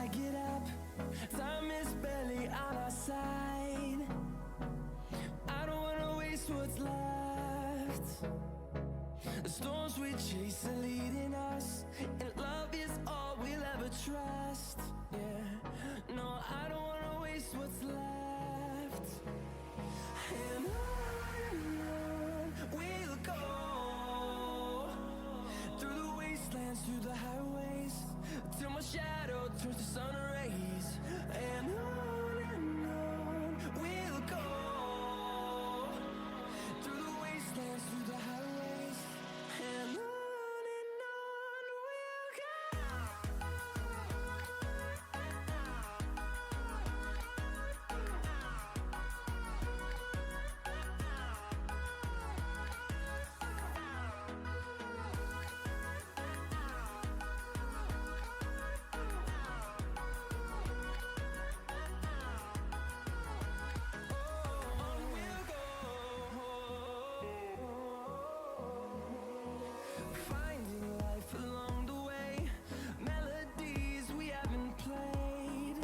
I get up, time is barely on our side. I don't wanna waste what's left. The storms we chase are leading us, and love is all we'll ever trust. Yeah, no, I don't wanna waste what's left. And on we'll go, through the wastelands, through the highways, till my shadow turns to sun rays. And on we'll go, through the wastelands, through the highways, and on we'll go. Finding life along the way, melodies we haven't played.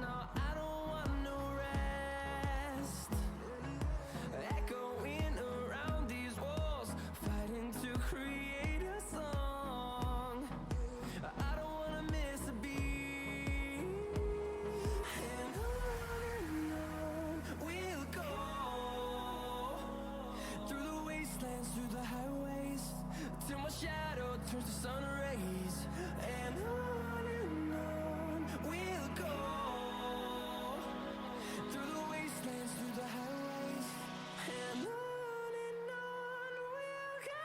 No, I don't want no rest. Echoing around these walls, fighting to create a song. I don't wanna miss a beat. And on we'll go, through the wastelands, through the highways, till my shadow turns to sun rays. And on we'll go, through the wastelands, through the highways, and on we'll go.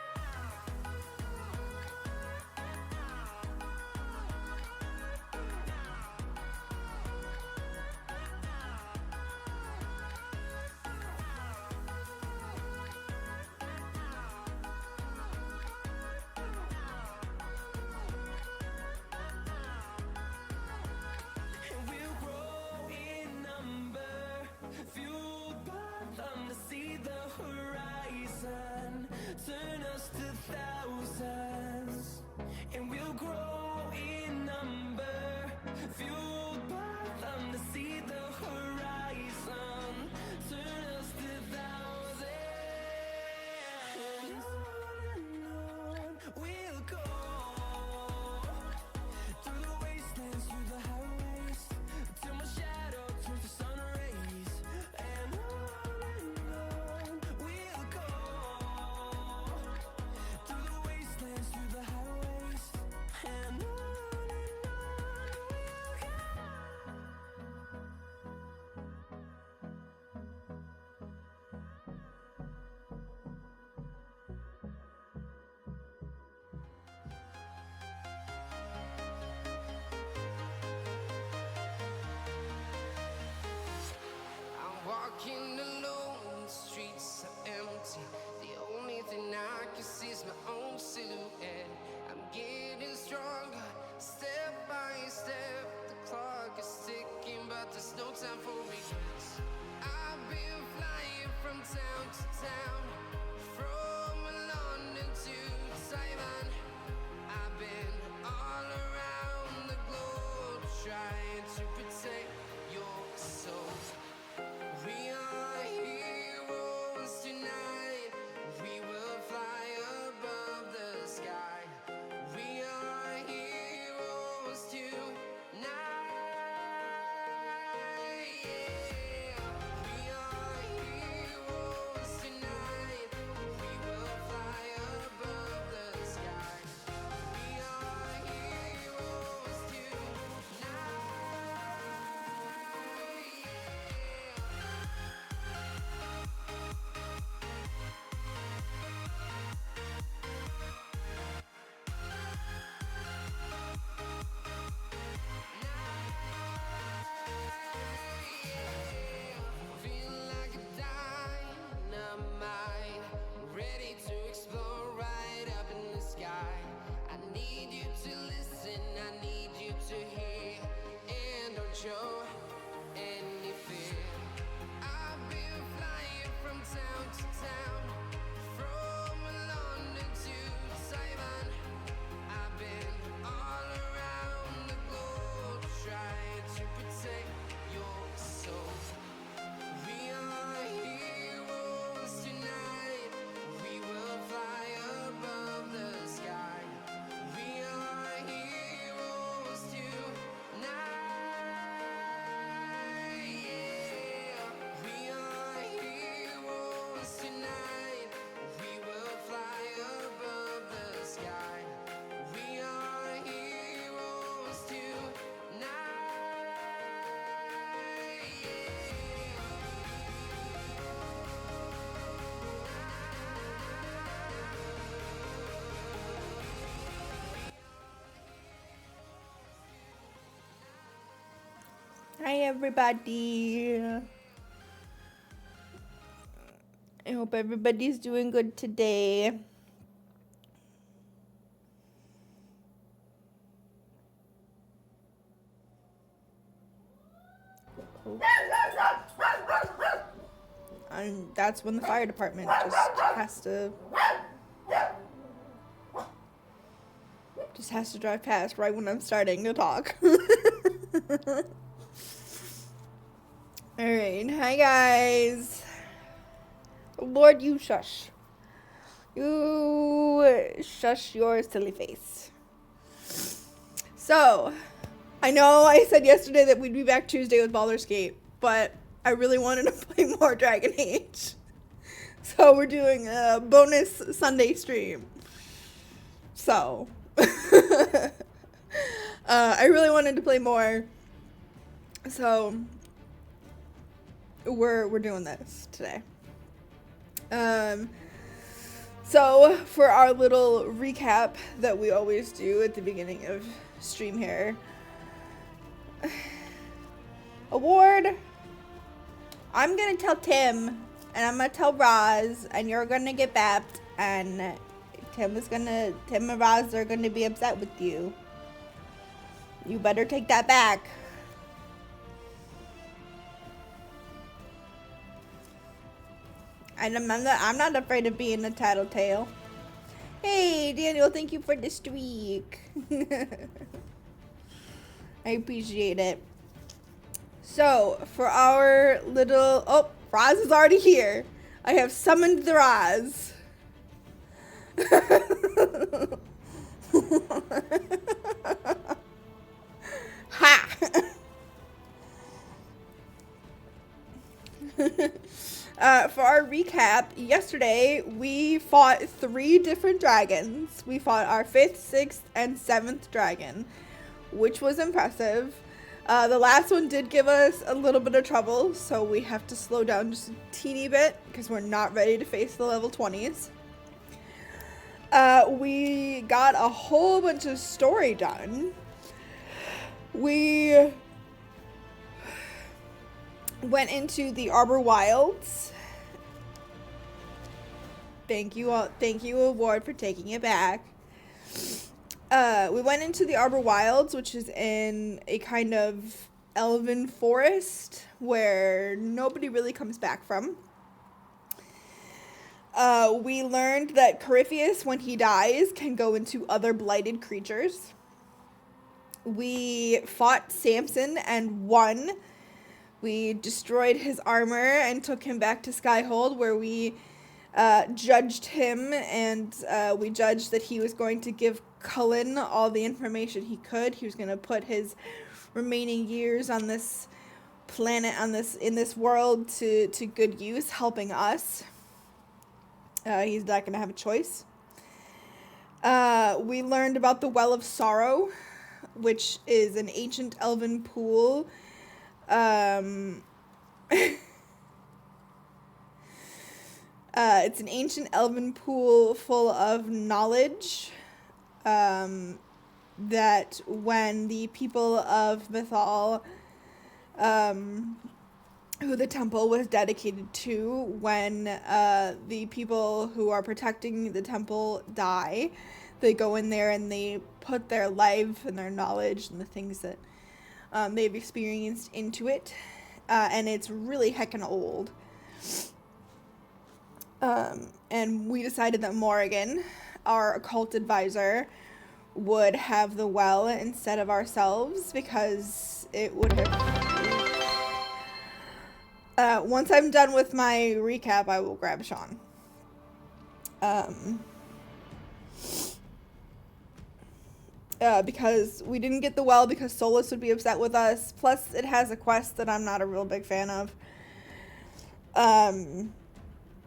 Hi everybody. I hope everybody's doing good today. And that's when the fire department just has to drive past right when I'm starting to talk. Alright, hi guys. Lord, you shush. You shush your silly face. So, I know I said yesterday that we'd be back Tuesday with Baldur's Gate, but I really wanted to play more Dragon Age. So we're doing a bonus Sunday stream. So, I really wanted to play more. So, we're doing this today. So for our little recap that we always do at the beginning of stream here. Award. I'm gonna tell Tim, and I'm gonna tell Roz, and you're gonna get bapped, and Tim and Roz are gonna be upset with you. You better take that back. And I'm not afraid of being a tattletale. Hey, Daniel, thank you for the streak. I appreciate it. So, for our little... Oh, Roz is already here. I have summoned the Roz. Ha! For our recap, yesterday we fought 3 different dragons. We fought our 5th, 6th, and 7th dragon, which was impressive. The last one did give us a little bit of trouble, so we have to slow down just a teeny bit because we're not ready to face the level 20s. We got a whole bunch of story done. We went into the Arbor Wilds. Thank you, Award, for taking it back. We went into the Arbor Wilds, which is in a kind of elven forest where nobody really comes back from. We learned that Corypheus, when he dies, can go into other blighted creatures. We fought Samson and won. We destroyed his armor and took him back to Skyhold, where we judged him, and we judged that he was going to give Cullen all the information he could. He was going to put his remaining years on this planet, in this world, to good use, helping us. He's not going to have a choice. We learned about the Well of Sorrow, which is an ancient elven pool. It's an ancient elven pool full of knowledge, that when the people of Mythal, who the temple was dedicated to, when the people who are protecting the temple die, they go in there and they put their life and their knowledge and the things that they've experienced into it, and it's really heckin' old. And we decided that Morrigan, our occult advisor, would have the well instead of ourselves, because it would have... once I'm done with my recap, I will grab Sean. Because we didn't get the well because Solus would be upset with us. Plus, it has a quest that I'm not a real big fan of.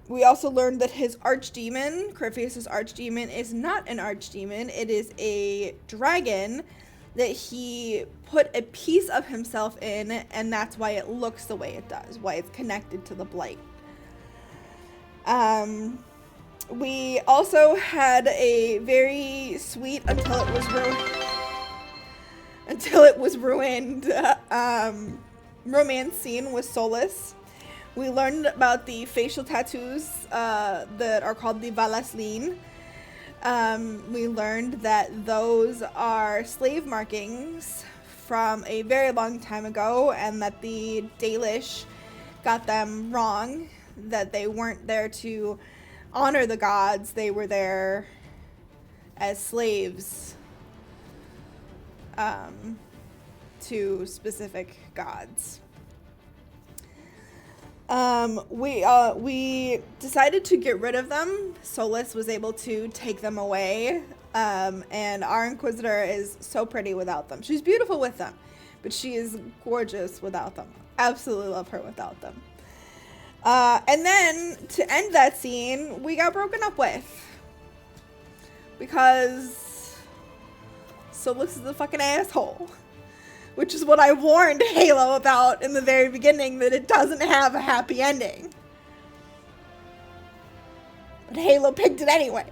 We also learned that his archdemon, Corypheus' archdemon, is not an archdemon. It is a dragon that he put a piece of himself in, and that's why it looks the way it does, why it's connected to the blight. We also had a very sweet, until it was ruined, romance scene with Solus. We learned about the facial tattoos that are called the Valasline. We learned that those are slave markings from a very long time ago, and that the Dalish got them wrong, that they weren't there to honor the gods, they were there as slaves to specific gods. We decided to get rid of them. Solus was able to take them away, and our Inquisitor is so pretty without them. She's beautiful with them, but she is gorgeous without them. Absolutely love her without them. And then, to end that scene, we got broken up with. Because Solus is a fucking asshole. Which is what I warned Halo about in the very beginning, that it doesn't have a happy ending. But Halo picked it anyway.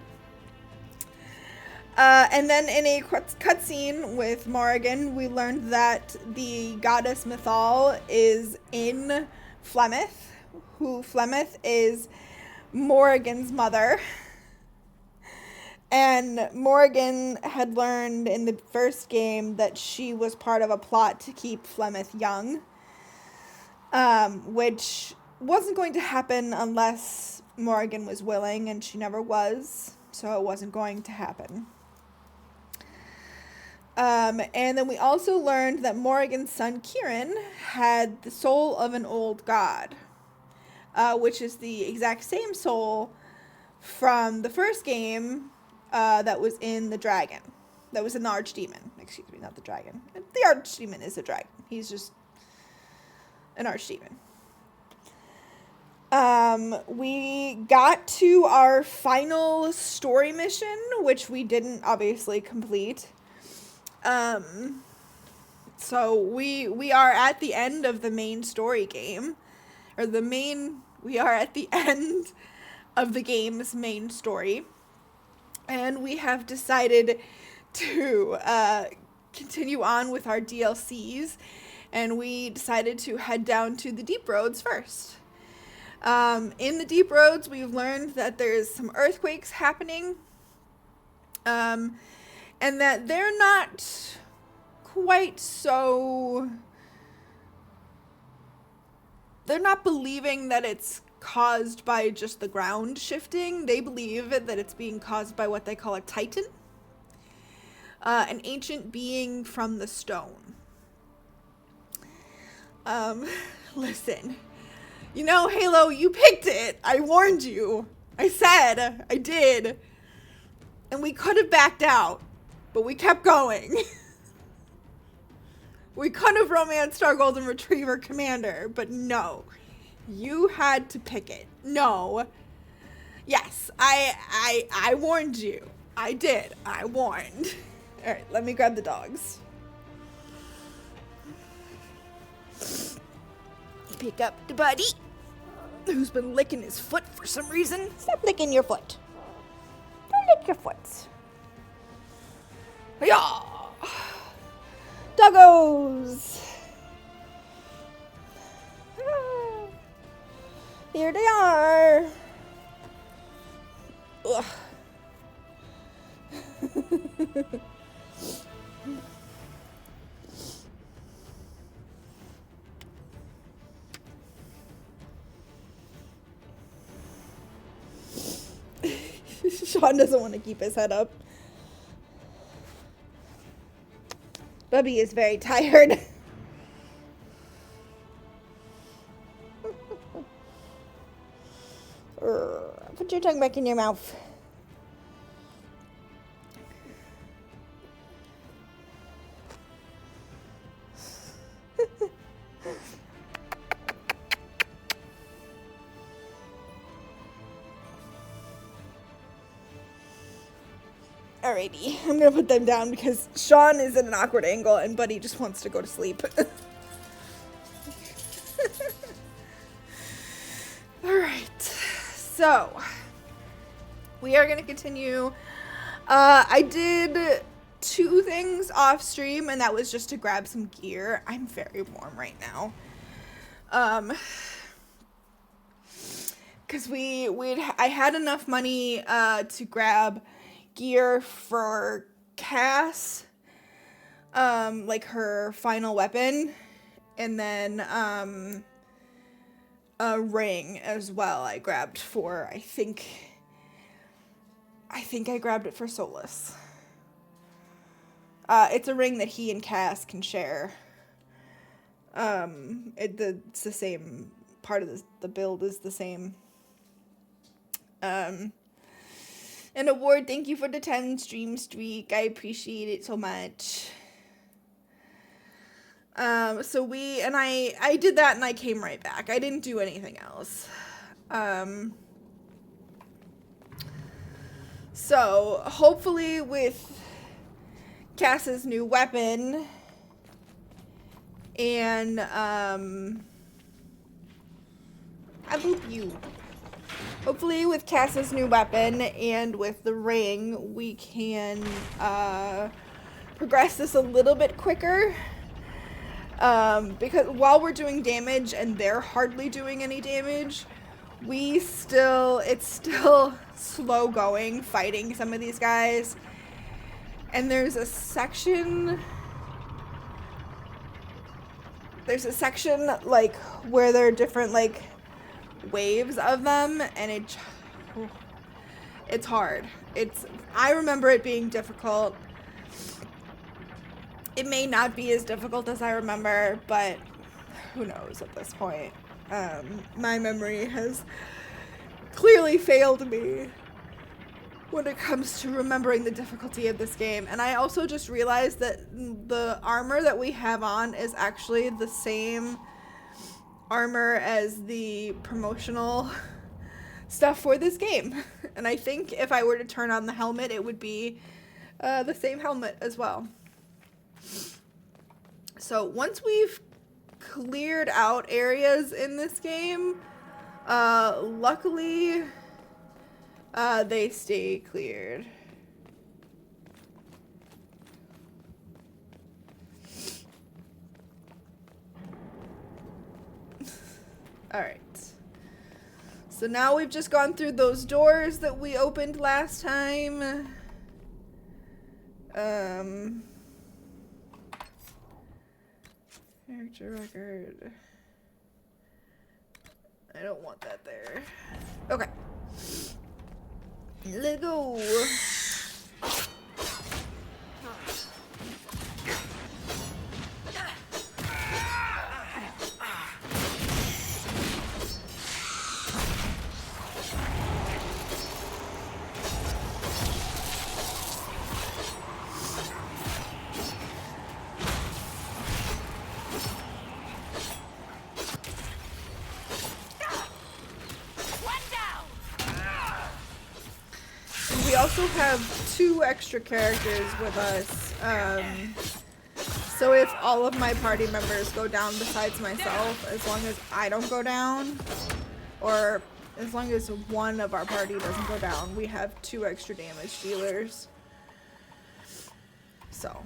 And then in a cutscene with Morrigan, we learned that the goddess Mythal is in Flemeth, who Flemeth is Morrigan's mother. And Morrigan had learned in the first game that she was part of a plot to keep Flemeth young, which wasn't going to happen unless Morrigan was willing, and she never was, so it wasn't going to happen. And then we also learned that Morrigan's son Kieran had the soul of an old god, which is the exact same soul from the first game. That was in the dragon. That was in the archdemon. Excuse me, not the dragon. The archdemon is a dragon. He's just an archdemon. We got to our final story mission, which we didn't obviously complete. So we are at the end of the main story game. We are at the end of the game's main story. And we have decided to continue on with our DLCs, and we decided to head down to the Deep Roads first. In the Deep Roads, we've learned that there's some earthquakes happening, and that they're not quite so... They're not believing that it's caused by just the ground shifting. They believe that it's being caused by what they call a titan, an ancient being from the stone. Listen, you know, Halo, you picked it. I warned you. I said I did, and we could have backed out, but we kept going. We could have romanced our golden retriever commander, but no. You had to pick it. No. Yes, I warned you. I did. I warned. Alright, let me grab the dogs. Pick up the buddy, who's been licking his foot for some reason. Stop licking your foot. Don't lick your foot. Yeah. Doggos. Here they are. Ugh. Sean doesn't want to keep his head up. Bubby is very tired. Put your tongue back in your mouth. Alrighty, I'm gonna put them down because Sean is at an awkward angle and Buddy just wants to go to sleep. Alright, so we are gonna continue. I did 2 things off stream, and that was just to grab some gear. I'm very warm right now. Because I had enough money to grab gear for Cass, like her final weapon, and then a ring as well. I grabbed for I think I grabbed it for Solus. It's a ring that he and Cass can share. It's the same part of the build is the same. An award, thank you for the 10 stream streak. I appreciate it so much. So I did that and I came right back. I didn't do anything else. So hopefully with Cass's new weapon and I boop you. Hopefully with Cass's new weapon and with the ring, we can progress this a little bit quicker. Because while we're doing damage and they're hardly doing any damage, it's still slow going fighting some of these guys. And there's a section like where there are different like waves of them, and it's hard. I remember it being difficult. It may not be as difficult as I remember, but who knows at this point. My memory has clearly failed me when it comes to remembering the difficulty of this game. And I also just realized that the armor that we have on is actually the same armor as the promotional stuff for this game. And I think if I were to turn on the helmet, it would be the same helmet as well. So once we've cleared out areas in this game, luckily they stay cleared. Alright. So now we've just gone through those doors that we opened last time. Character record. I don't want that there. Okay. Let's go. We also have 2 extra characters with us, so if all of my party members go down besides myself, as long as I don't go down, or as long as one of our party doesn't go down, we have 2 extra damage dealers. So.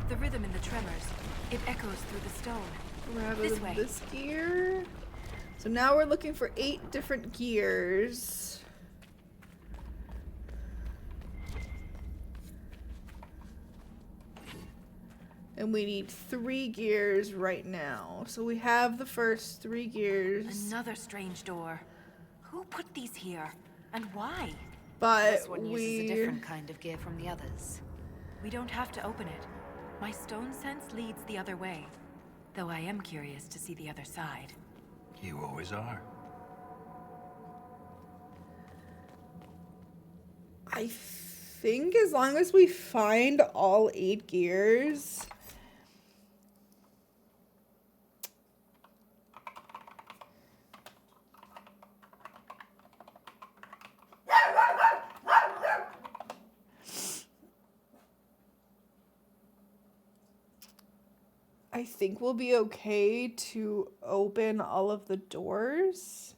The rhythm in the tremors, it echoes through the stone. Grab This way. this gear. So now we're looking for 8 different gears. And we need 3 gears right now. So we have the first 3 gears. Another strange door. Who put these here? And why? But This one uses a different kind of gear from the others. We don't have to open it. My stone sense leads the other way. Though I am curious to see the other side. You always are. I think as long as we find all 8 gears. I think we'll be okay to open all of the doors.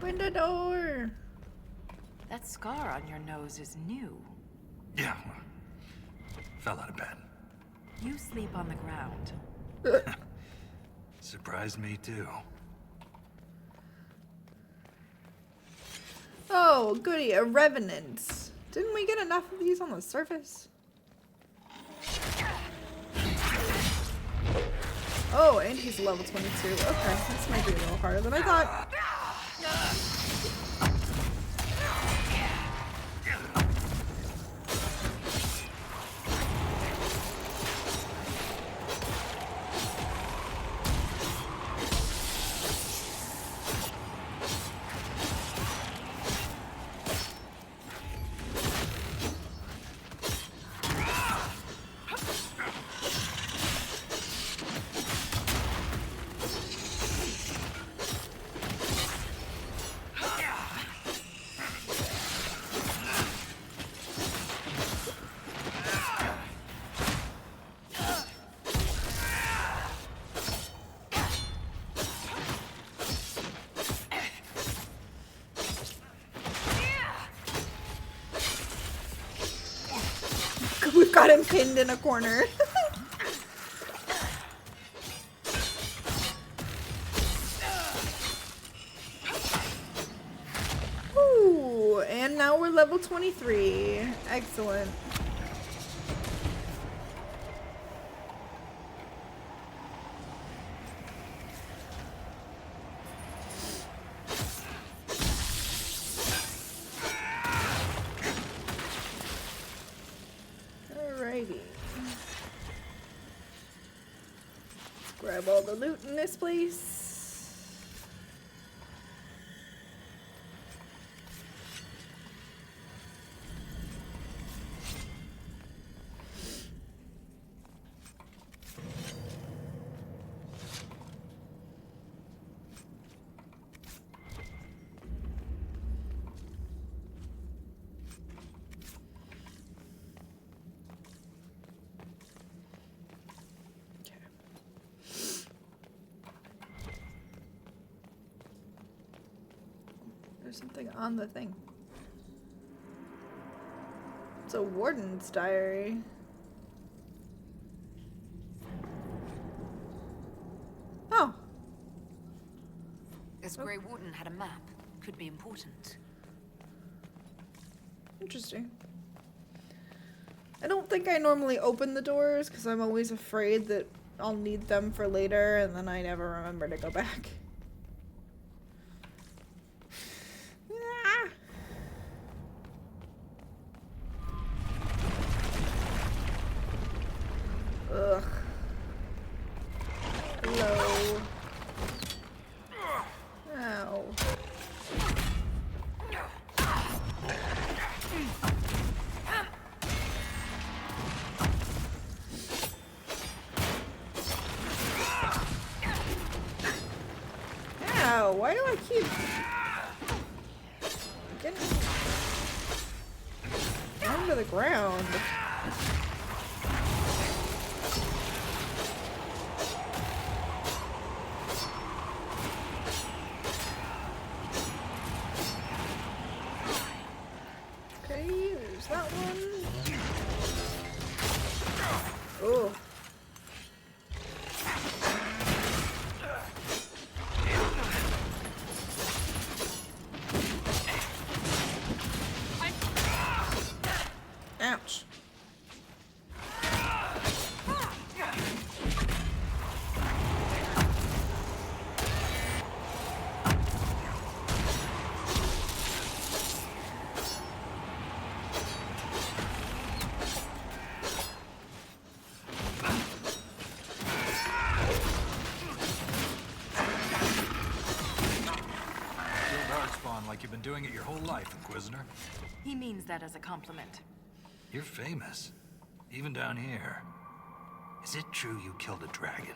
Open the door. That scar on your nose is new. Yeah. Fell out of bed. You sleep on the ground. Surprised me too. Oh, goody, a revenant. Didn't we get enough of these on the surface? Oh, and he's level 22. Okay, this might be a little harder than I thought. We've got him pinned in a corner. Ooh, and now we're level 23. Excellent. Alrighty. Let's grab all the loot in this place. There's something on the thing. It's a warden's diary. Oh. This Grey Warden had a map. Could be important. Interesting. I don't think I normally open the doors because I'm always afraid that I'll need them for later and then I never remember to go back. Ugh. Hello. Ow. Ow, why do I keep getting down to the ground? Okay, there's that one. Oh. Ouch. Like you've been doing it your whole life, Inquisitor. He means that as a compliment. You're famous, even down here. Is it true you killed a dragon?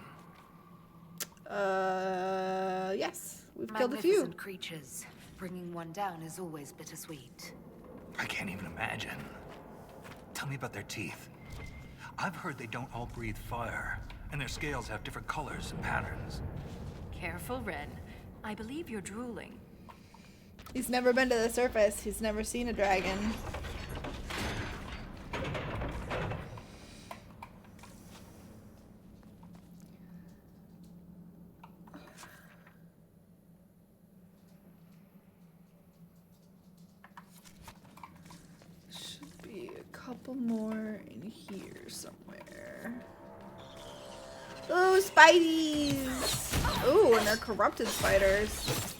Yes. We've killed a few. Magnificent creatures. Bringing one down is always bittersweet. I can't even imagine. Tell me about their teeth. I've heard they don't all breathe fire, and their scales have different colors and patterns. Careful, Ren. I believe you're drooling. He's never been to the surface. He's never seen a dragon. Should be a couple more in here somewhere. Oh, spideys! Oh, and they're corrupted spiders.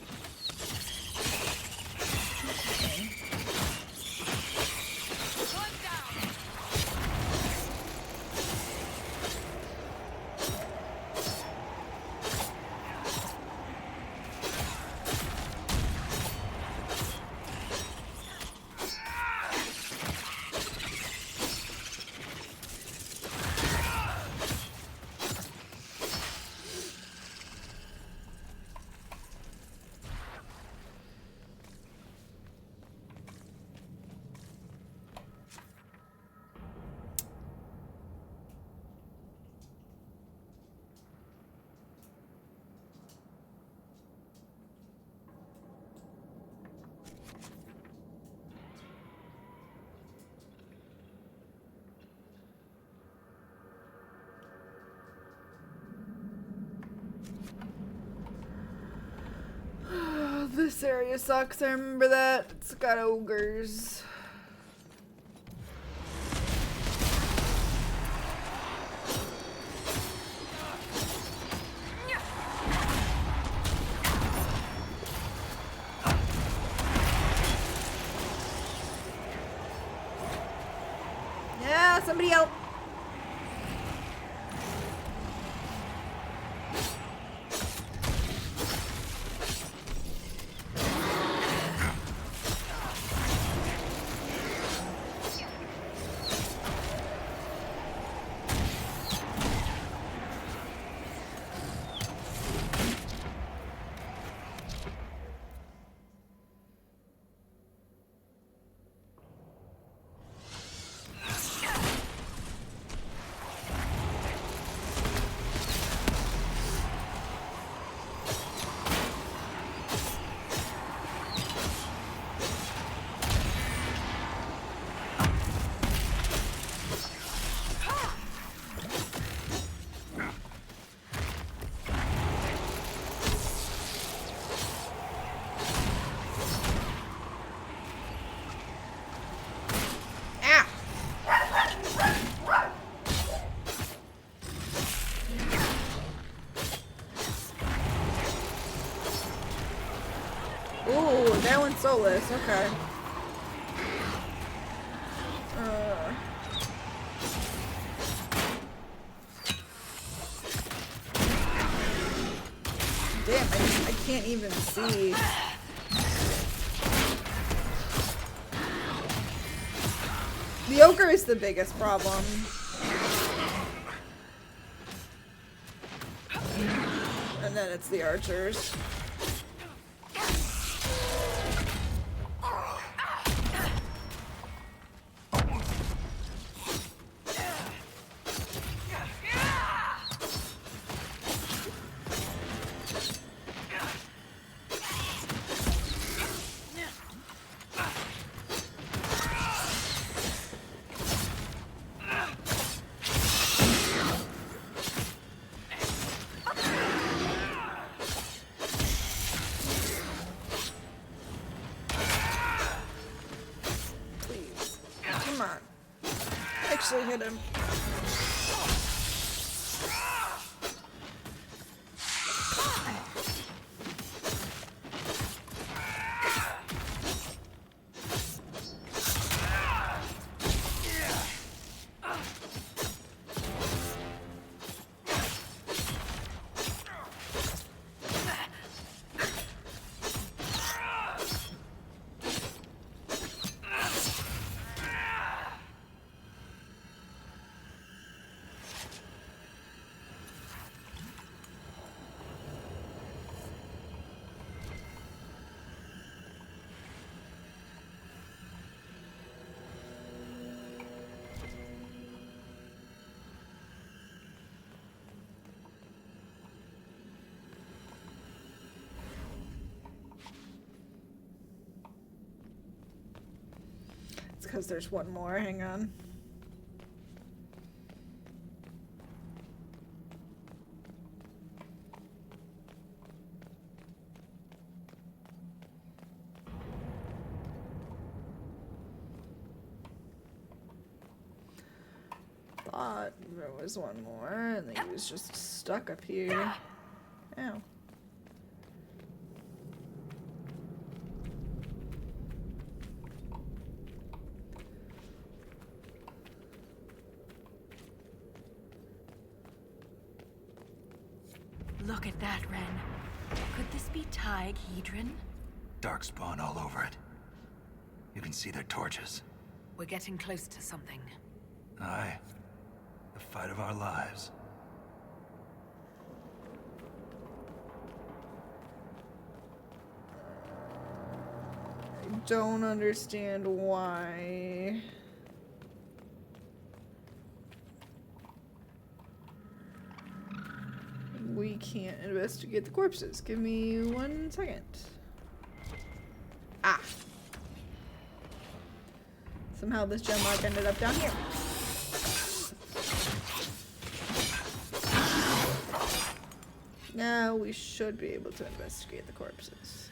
This area sucks. I remember that. It's got ogres. Yeah, somebody help. Ooh, that one's soulless. Okay. Damn, I can't even see. The ogre is the biggest problem. And then it's the archers. Actually hit him. because there's one more. Hang on. Thought there was one more, and he was just stuck up here. Ow. Look at that, Ren. Could this be Hedron? Darkspawn all over it. You can see their torches. We're getting close to something. Aye. The fight of our lives. I don't understand why. We can't investigate the corpses. Give me 1 second. Ah. Somehow this gem lock ended up down here. Now we should be able to investigate the corpses.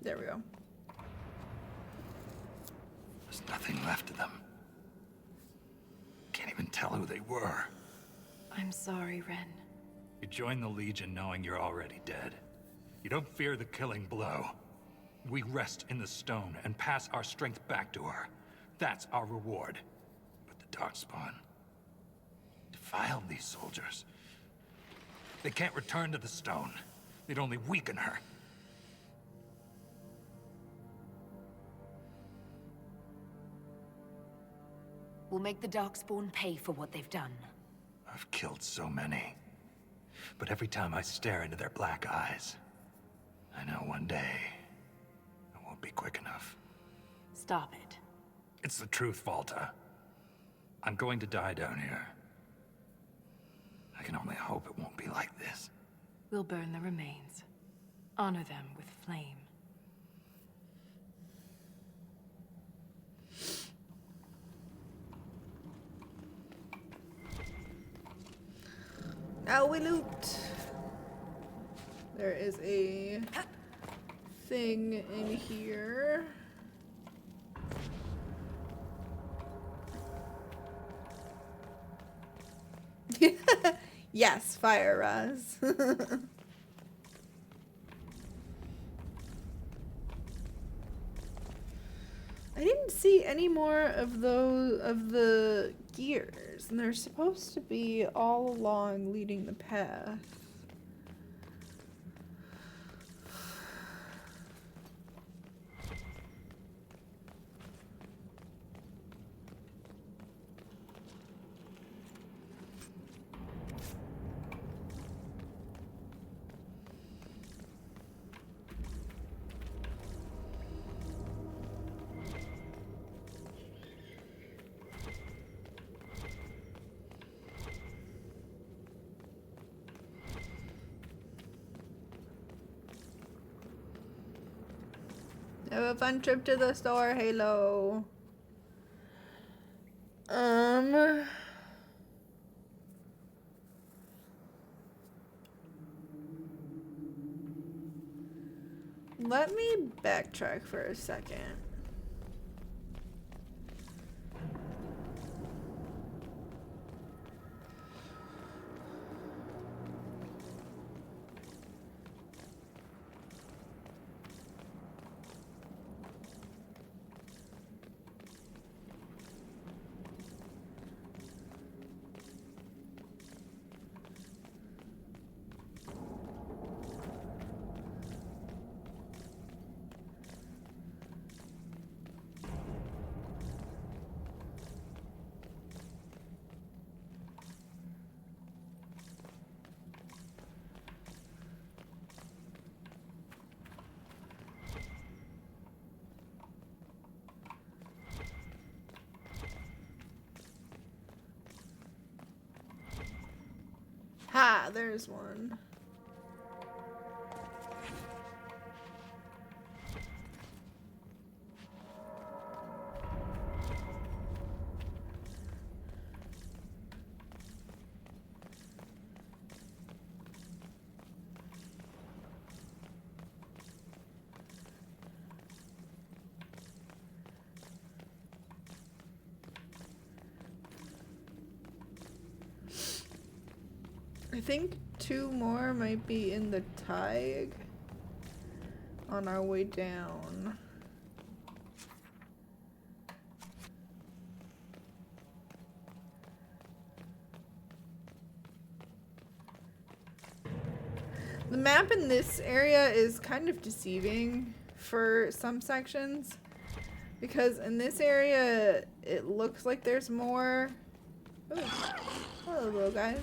There we go. There's nothing left of them. Can't even tell who they were. I'm sorry, Ren. You join the Legion knowing you're already dead. You don't fear the killing blow. We rest in the stone and pass our strength back to her. That's our reward. But the Darkspawn defiled these soldiers. They can't return to the stone. They'd only weaken her. We'll make the Darkspawn pay for what they've done. I've killed so many. But every time I stare into their black eyes, I know one day it won't be quick enough. Stop it. It's the truth, Volta. I'm going to die down here. I can only hope it won't be like this. We'll burn the remains. Honor them with flame. Now we loot. There is a thing in here. Yes, fire Raz. I didn't see any more of the gears, and they're supposed to be all along leading the path. Have a fun trip to the store, Halo. Let me backtrack for a second. Ha, there's one. I think 2 more might be in the Tig on our way down. The map in this area is kind of deceiving for some sections because in this area it looks like there's more. Ooh. Hello, little guys.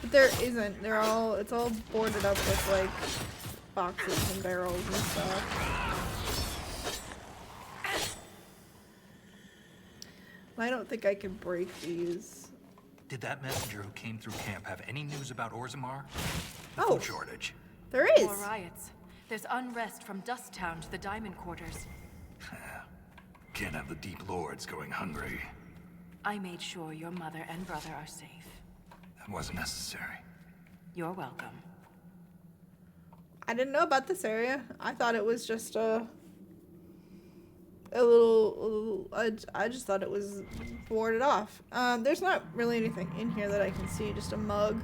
But there isn't. It's all boarded up with like boxes and barrels and stuff. I don't think I can break these. Did that messenger who came through camp have any news about Orzammar? Oh, Food shortage. there is. More riots. There's unrest from Dust Town to the Diamond Quarters. Can't have the Deep Lords going hungry. I made sure your mother and brother are safe. That wasn't necessary. You're welcome. I didn't know about this area. I thought it was just a little I just thought it was boarded off. There's not really anything in here that I can see, just a mug.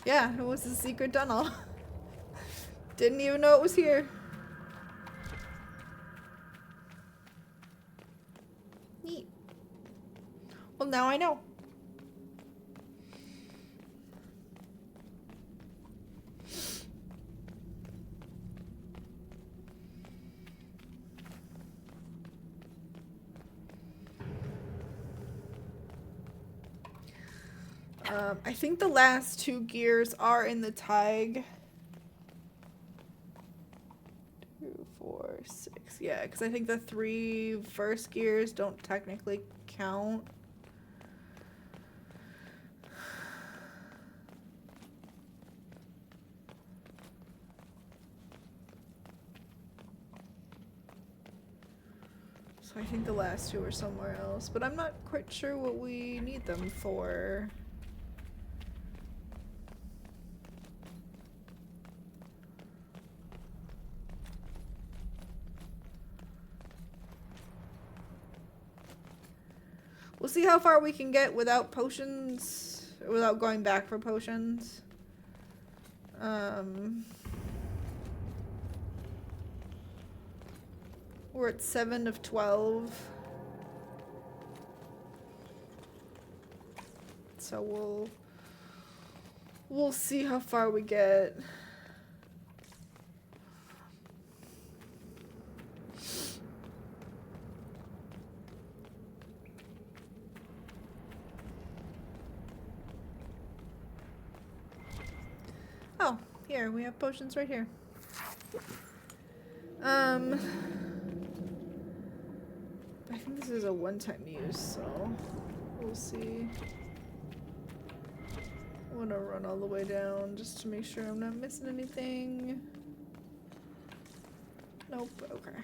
Yeah, it was a secret tunnel. Didn't even know it was here. Neat. Well, now I know. I think the last 2 gears are in the Tig. 2, 4, 6. Yeah, because I think the 3 first gears don't technically count. So I think the last 2 are somewhere else, but I'm not quite sure what we need them for. We'll see how far we can get without potions, or without going back for potions. We're at 7 of 12. So we'll see how far we get. Oh, here, we have potions right here. I think this is a one-time use, so we'll see. I want to run all the way down just to make sure I'm not missing anything. Nope, okay.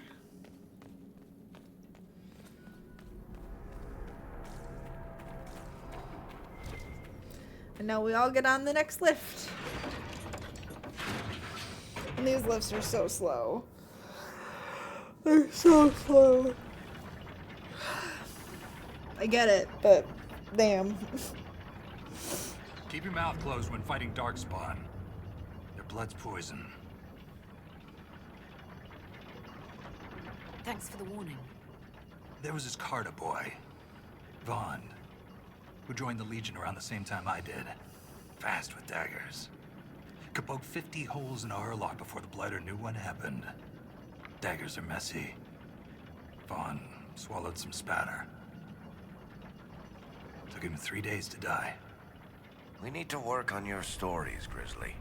And now we all get on the next lift. And these lifts are so slow. They're so slow. I get it, but damn. Keep your mouth closed when fighting Darkspawn. Their blood's poison. Thanks for the warning. There was this Carter boy, Vaughn, who joined the Legion around the same time I did. Fast with daggers. Could poke 50 holes in a hurlock before the Blighter knew what happened. Daggers are messy. Vaughn swallowed some spatter. Took him 3 days to die. We need to work on your stories, Grizzly.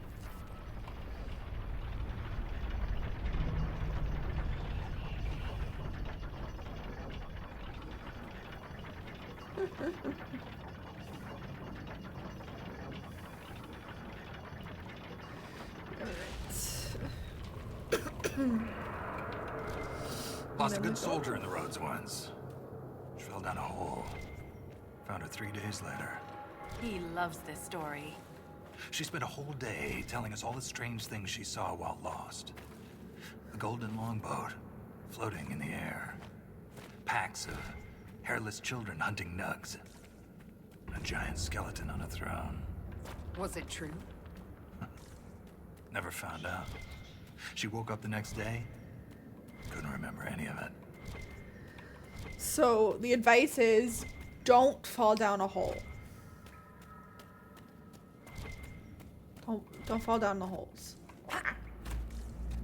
Lost a good soldier in the roads once. She fell down a hole. Found her 3 days later. He loves this story. She spent a whole day telling us all the strange things she saw while lost. The golden longboat, floating in the air. Packs of hairless children hunting nugs. A giant skeleton on a throne. Was it true? Never found out. She woke up the next day, couldn't remember any of it. So the advice is, don't fall down a hole. Don't fall down the holes.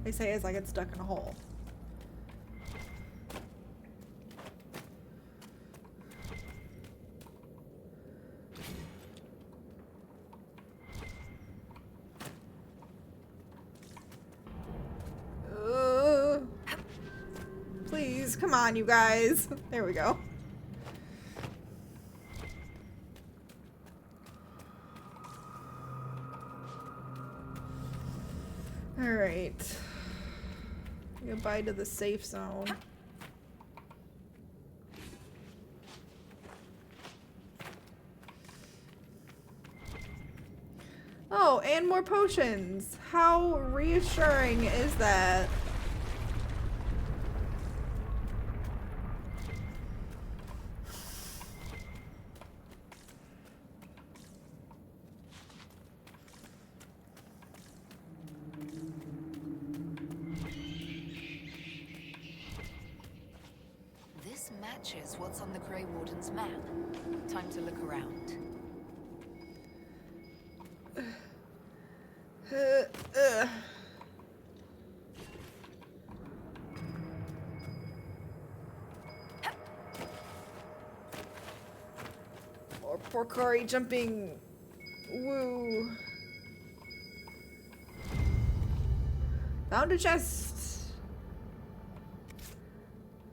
They say as I get stuck in a hole. Please, come on, you guys. There we go. All right. Goodbye to the safe zone. Oh, and more potions. How reassuring is that? This matches what's on the Grey Warden's map. Time to look around. Or poor Cory jumping. Woo. Found a chest.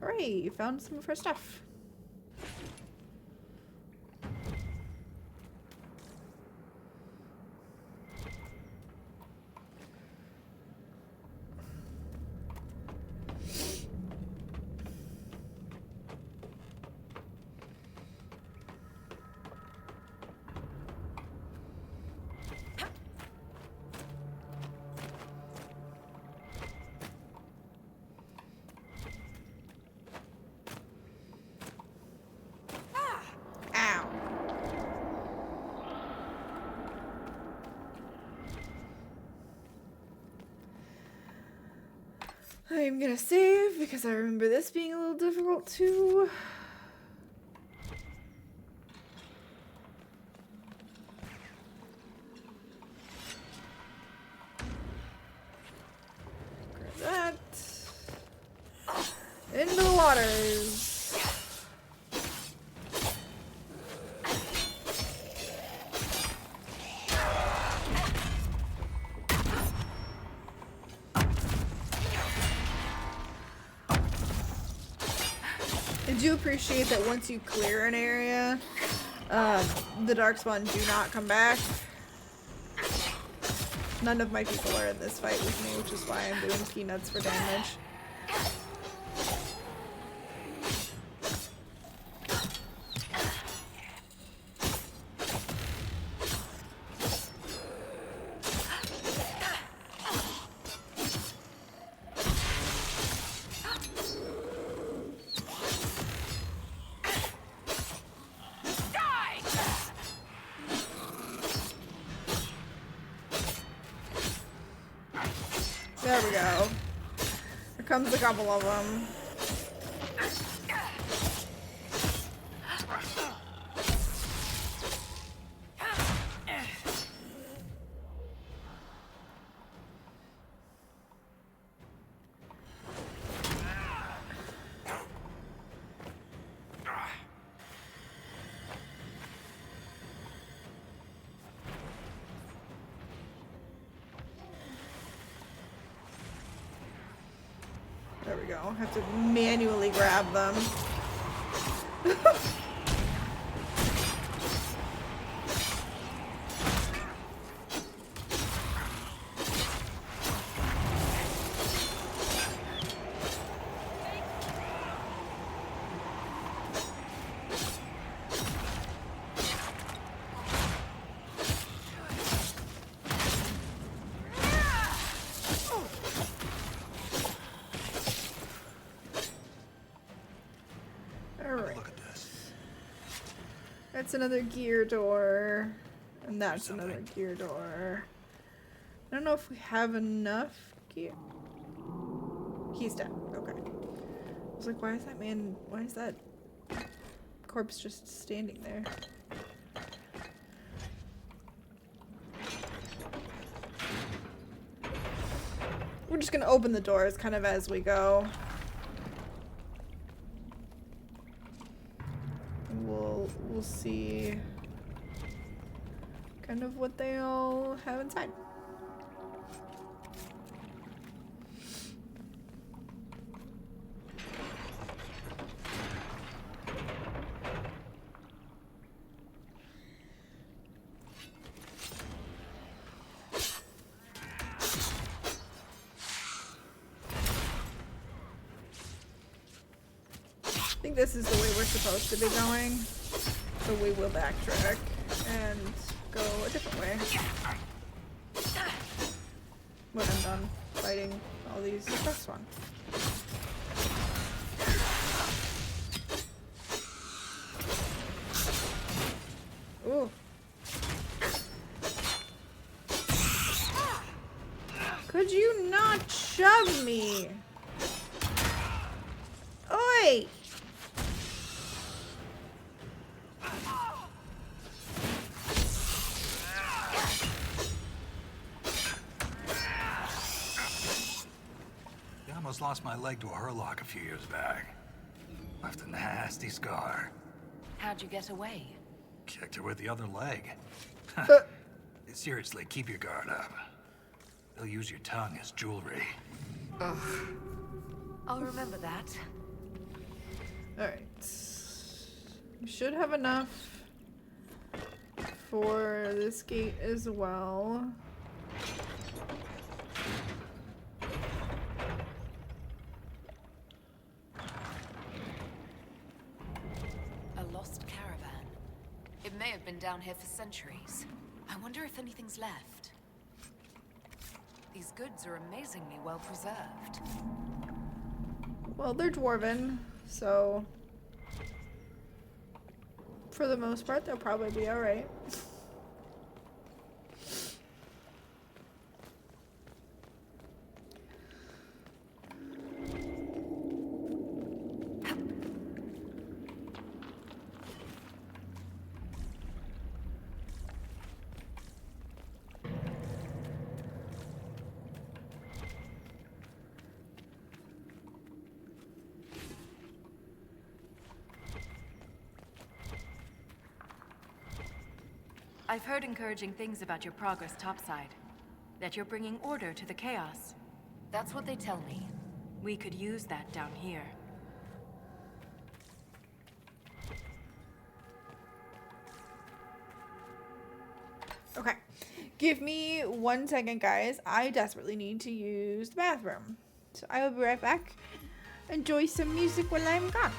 Hooray, found some of her stuff. Ow. I'm gonna save because I remember this being a little difficult too. Grab that. Into the waters. I do appreciate that once you clear an area, the Darkspawn do not come back. None of my people are in this fight with me, which is why I'm doing peanuts for damage. There we go. Here comes a couple of them. There we go. Have to manually grab them. That's another gear door. And that's Something. another gear door. I don't know if we have enough gear. He's dead. Okay. I was like, why is that corpse just standing there? We're just gonna open the doors kind of as we go. And we'll see kind of what they all have inside. I think this is the way we're supposed to be going, so we will backtrack and go a different way when I'm done fighting all these first one. Ooh. Could you not shove me? Oi! I almost lost my leg to a hurlock a few years back. Left a nasty scar. How'd you get away? Kicked her with the other leg. Seriously, keep your guard up. They'll use your tongue as jewelry. Ugh. I'll remember that. Alright. We should have enough for this gate as well. A lost caravan. It may have been down here for centuries. I wonder if anything's left. These goods are amazingly well preserved. Well, they're dwarven, so for the most part, they'll probably be alright. I've heard encouraging things about your progress topside. That you're bringing order to the chaos. That's what they tell me. We could use that down here. Okay. Give me 1 second, guys. I desperately need to use the bathroom. So I will be right back. Enjoy some music while I'm gone.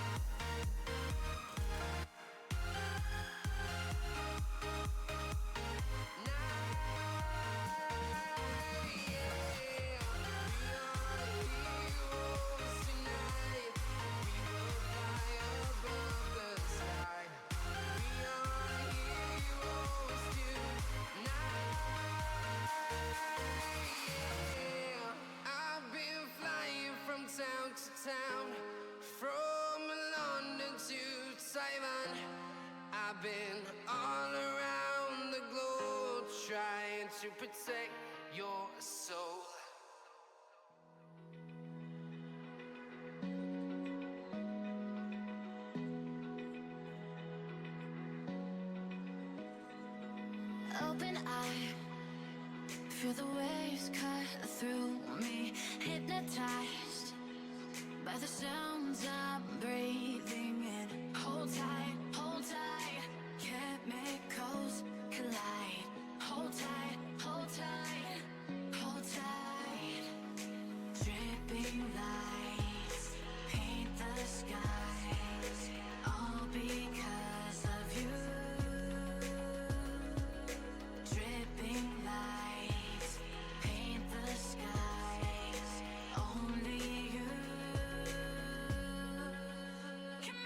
Town, from London to Taiwan, I've been all around the globe trying to protect your soul. Open eye, feel the waves cut through me, hypnotized by the sounds I'm breathing in. Hold tight, chemicals collide. Hold tight, hold tight, hold tight. Dripping lights paint the skies, all because of you. Dripping lights paint the skies, only you. Come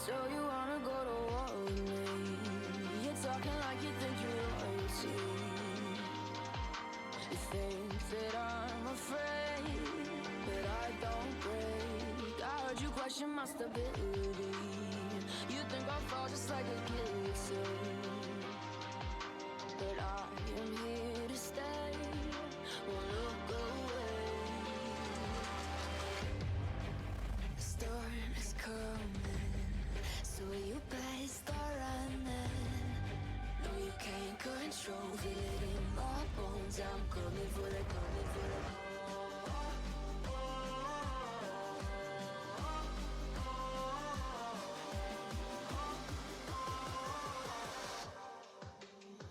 So you wanna go to war with me? You're talking like you think you're royalty. You think that I'm afraid, but I don't break. I heard you question my stability. You think I'll fall just like a guillotine, but I am here to stay. Won't look away. The storm is coming, so you better start running. No, you can't control it in my bones. I'm coming for the, coming for the.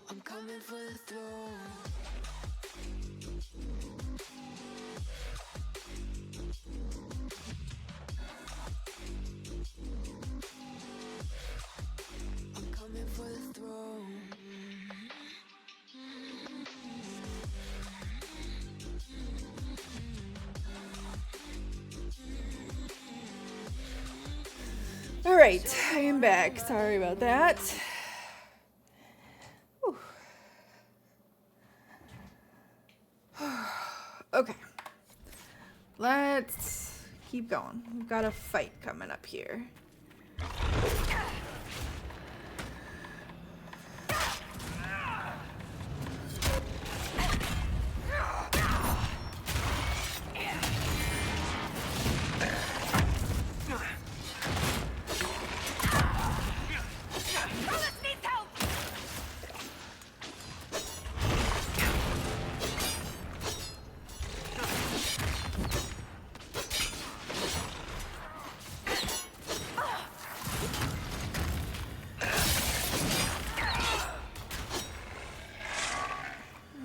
I'm coming for the throne. I'm coming for the throne. All right, I am back. Sorry about that. Whew. Okay. Let's keep going. We've got a fight coming up here.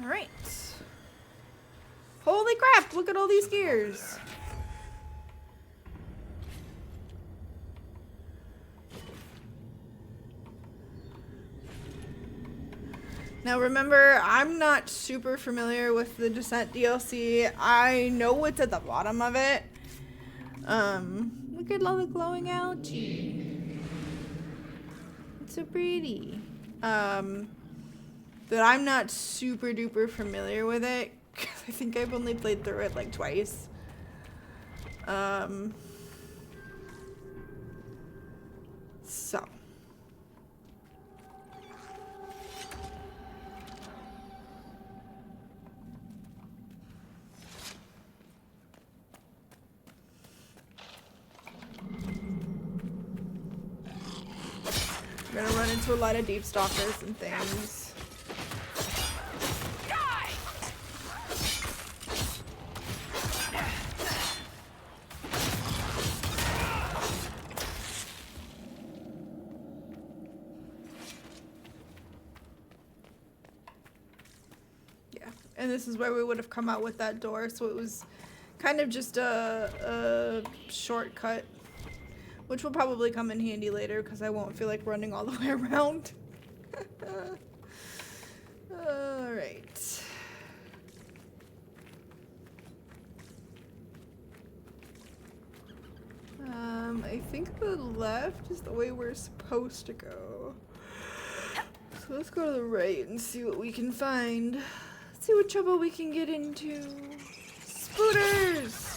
Alright. Holy crap, look at all these gears. Now remember, I'm not super familiar with the Descent DLC. I know what's at the bottom of it. Look at all the glowing algae. It's so pretty. But I'm not super duper familiar with it. I think I've only played through it like twice. So. We're gonna run into a lot of deep stalkers and things. Yeah, and this is where we would have come out with that door, so it was kind of just a shortcut. Which will probably come in handy later because I won't feel like running all the way around. Alright. I think the left is the way we're supposed to go. So let's go to the right and see what we can find. Let's see what trouble we can get into. Spooters!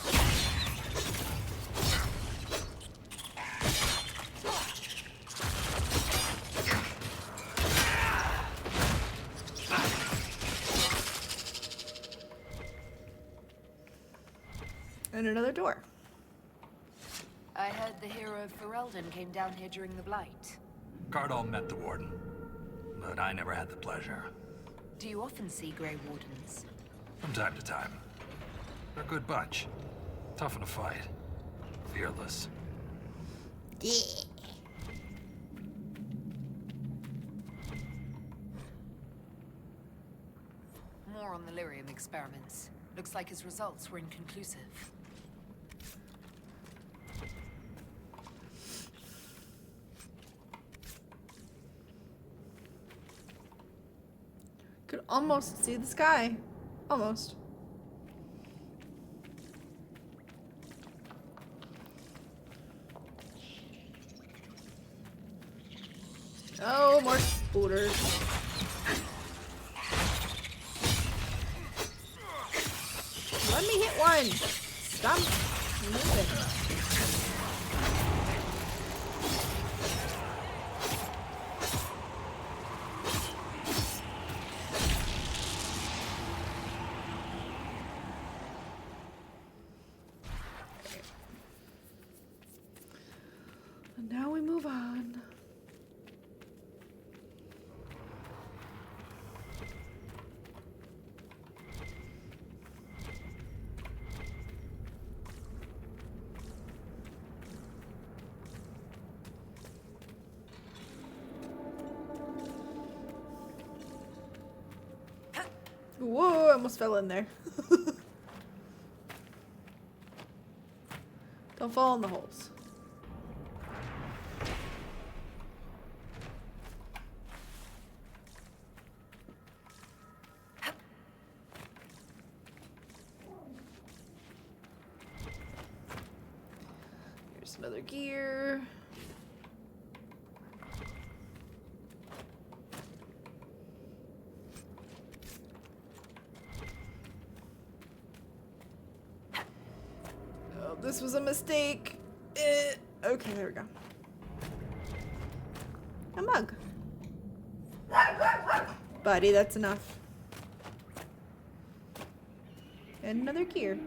And another door. I heard the hero of Ferelden came down here during the Blight. Cardall met the Warden, but I never had the pleasure. Do you often see Grey Wardens? From time to time. They're a good bunch. Tough in a fight. Fearless. More on the lyrium experiments. Looks like his results were inconclusive. Could almost see the sky. Almost. Oh, more spooters. Let me hit one. Stop moving. And now we move on. Whoa, I almost fell in there. Don't fall in the holes. Here's another gear. This was a mistake. Okay, there we go. A mug. Buddy, that's enough. And another gear.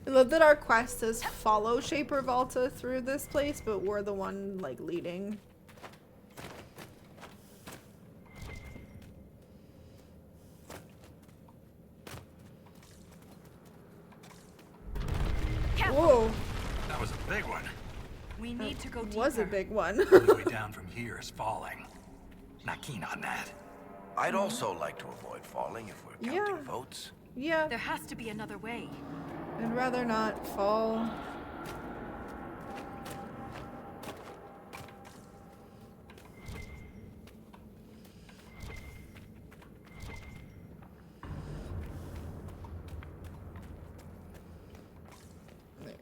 I love that our quest says follow Shaper Volta through this place, but we're the one like leading. Whoa, That was a big one. We need to go deeper. was a big one. The only way down from here is falling. Not keen on that. I'd also like to avoid falling if we're counting Yeah. votes. Yeah, There has to be another way. I'd rather not fall. Right.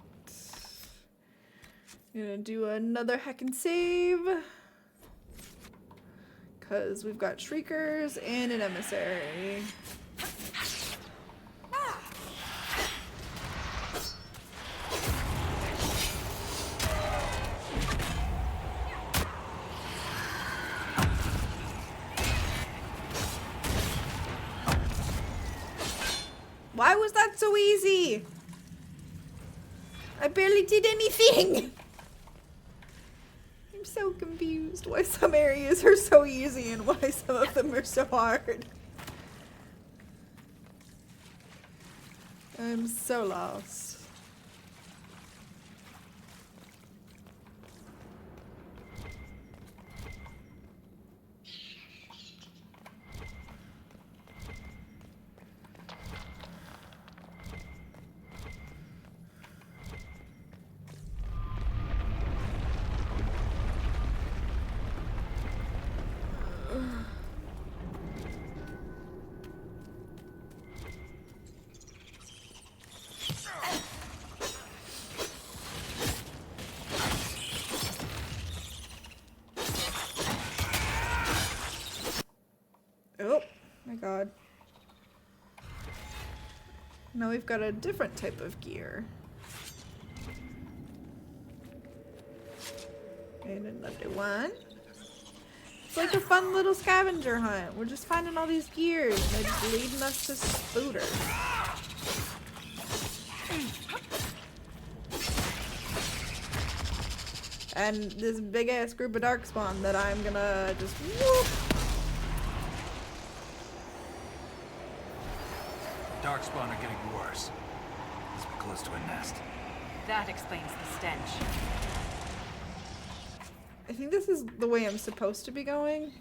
Gonna do another hack and save. Because we've got Shriekers and an Emissary. Why was that so easy? I barely did anything. I'm so confused why some areas are so easy and why some of them are so hard. I'm so lost. Oh my god. Now we've got a different type of gear. And another one. It's like a fun little scavenger hunt. We're just finding all these gears and they're just leading us to spooters. And this big ass group of darkspawn that I'm gonna just whoop. Darkspawn are getting worse. Must be close to a nest. That explains the stench. I think this is the way I'm supposed to be going.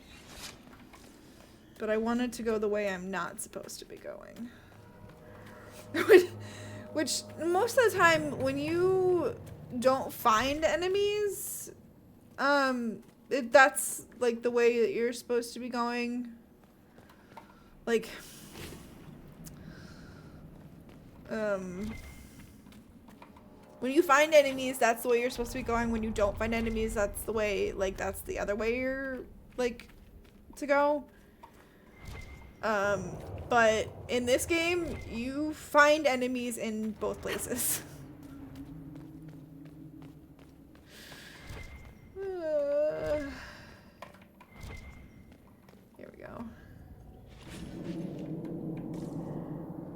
But I wanted to go the way I'm not supposed to be going. Which, most of the time, when you don't find enemies, that's, like, the way that you're supposed to be going. Like, when you find enemies, that's the way you're supposed to be going. When you don't find enemies, that's the way, like, that's the other way you're, like, to go. But in this game, you find enemies in both places. Here we go.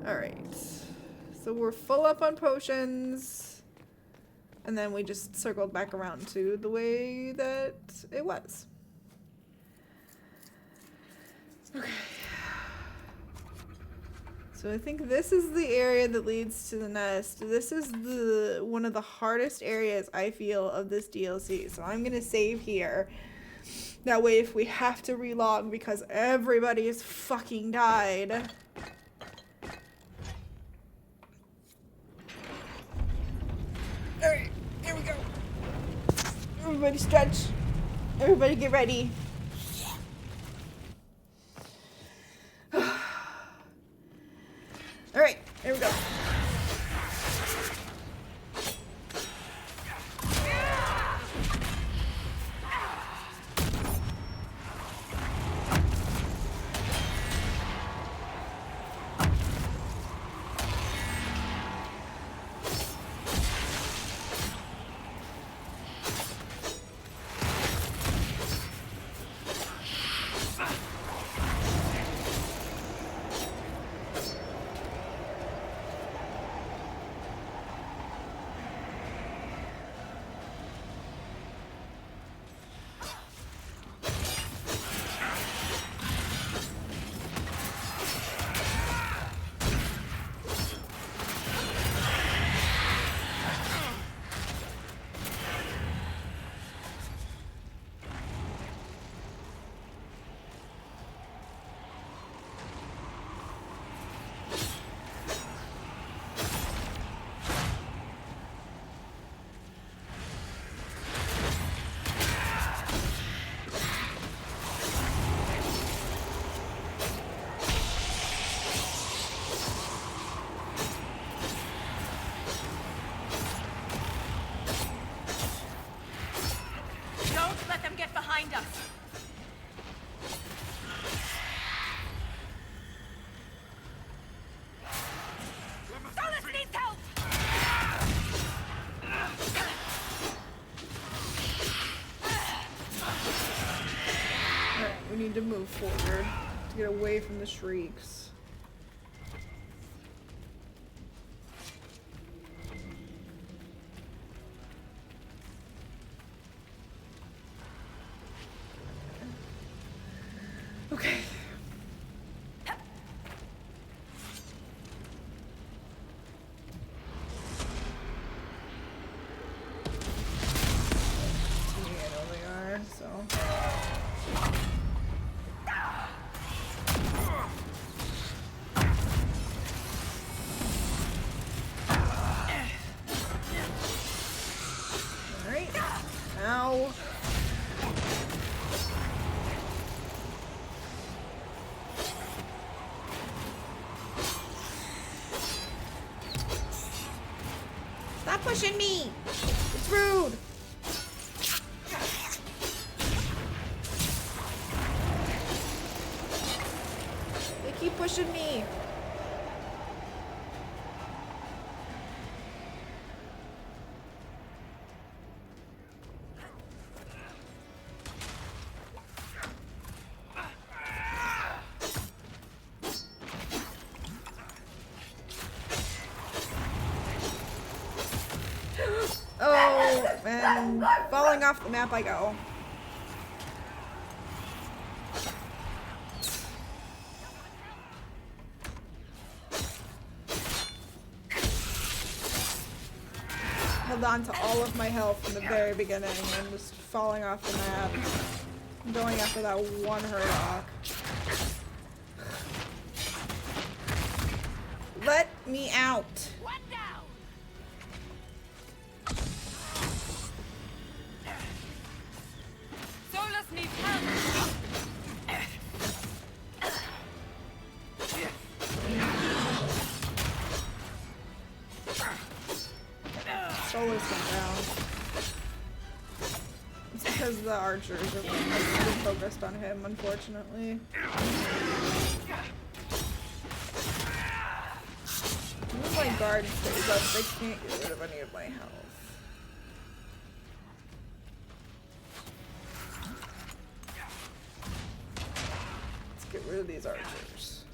Alright. So we're full up on potions. And then we just circled back around to the way that it was. Okay. So I think this is the area that leads to the nest. This is one of the hardest areas I feel of this DLC. So I'm gonna save here. That way if we have to relog because everybody's fucking died. Alright, here we go. Everybody stretch. Everybody get ready. Alright, here we go. Need to move forward to get away from the shrieks. Okay. Yeah, I know they are, so. Ow. Stop pushing me! It's rude! They keep pushing me! Oh, and falling off the map I go. Held on to all of my health from the very beginning and just falling off the map. Going after that one Hurlock. Let me out. One down. Solus needs help. Solus went down. It's because the archers are focused on him, unfortunately. Even my guard stays up, they can't get rid of any of my health. Let's get rid of these archers.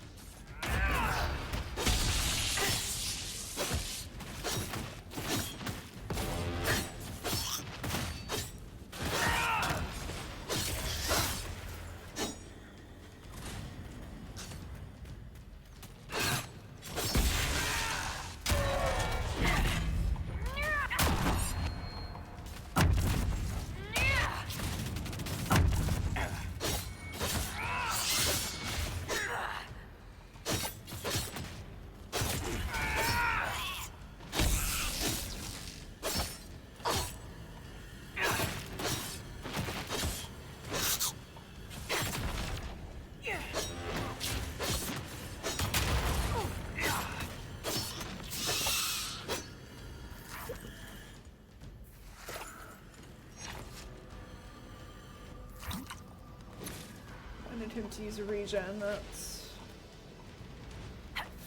Him to use a regen, that's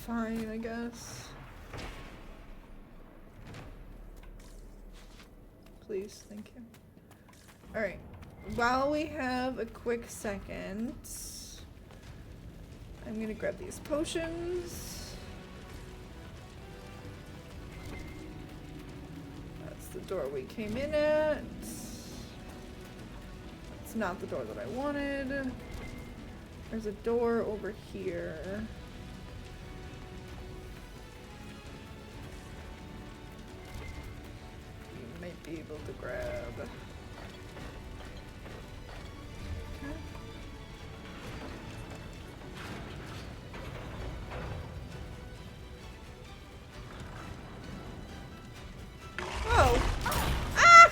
fine, I guess. Please, thank you. Alright, while we have a quick second, I'm gonna grab these potions. That's the door we came in at. It's not the door that I wanted. There's a door over here. You might be able to grab. Okay. Oh! Ah!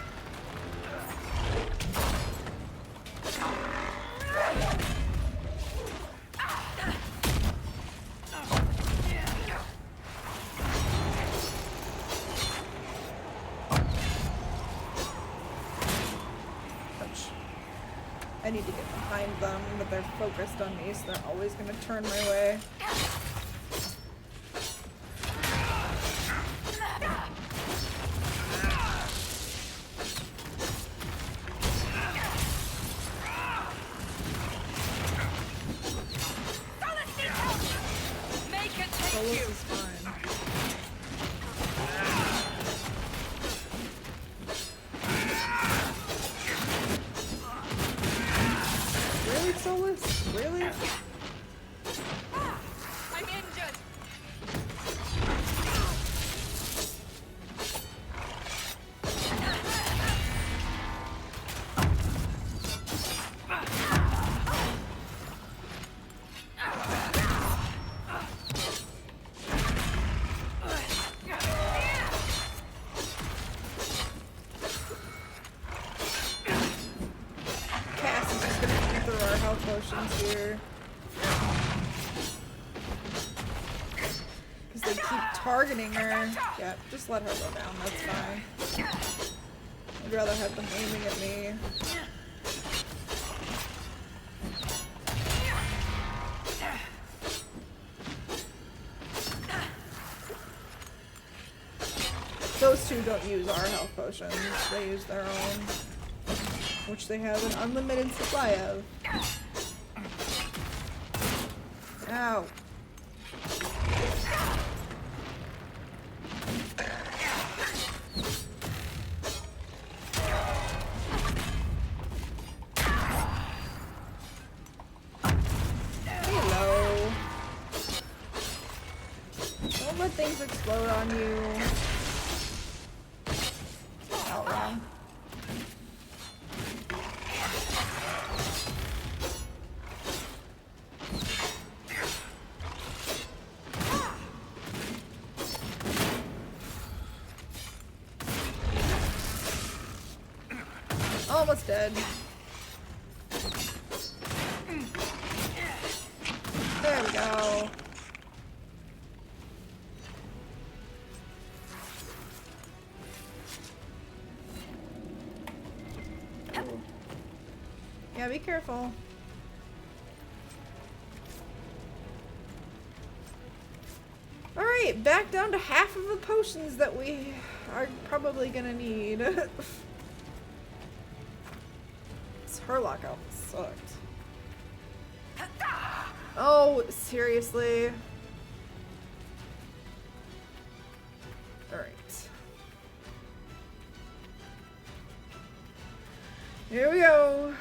I need to get behind them, but they're focused on me, so they're always going to turn my way. Solus is fine. Really, Solus? Really? I'm injured. Cass is just gonna keep through our health potions here. Because they keep targeting her. Yeah, just let her go down, that's fine. I'd rather have them aiming at me. Those two don't use our health potions, they use their own, which they have an unlimited supply of. Ow. Hello. Don't let things explode on you. Oh, wrong. almost dead. There we go. Yeah, be careful. Alright, back down to half of the potions that we are probably gonna need. This Herlock outfit sucked. Oh, seriously? Alright. Here we go.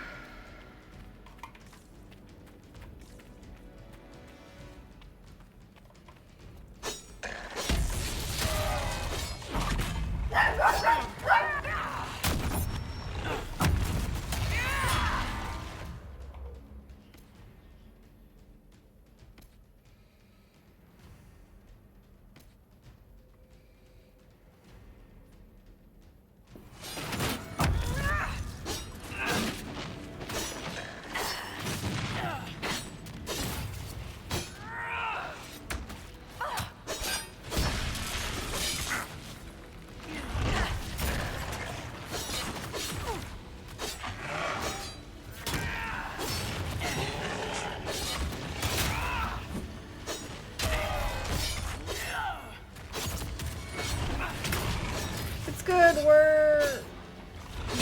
Good, we're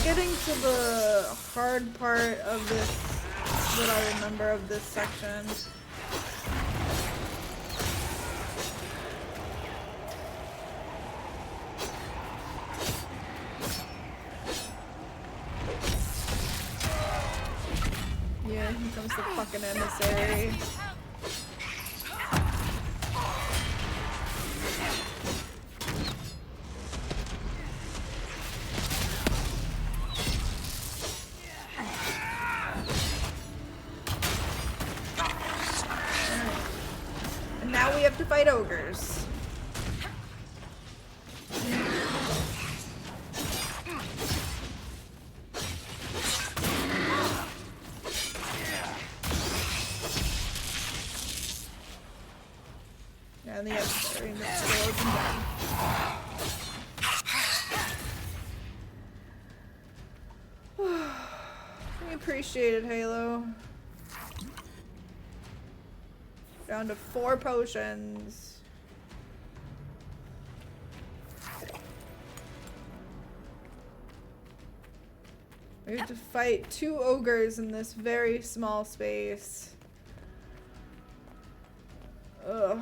getting to the hard part of this, that I remember of this section. Yeah, here comes the fucking emissary. To fight ogres. And the emissary that's still open down. We appreciate it, Halo. Down to 4 potions. We have to fight 2 ogres in this very small space. Ugh.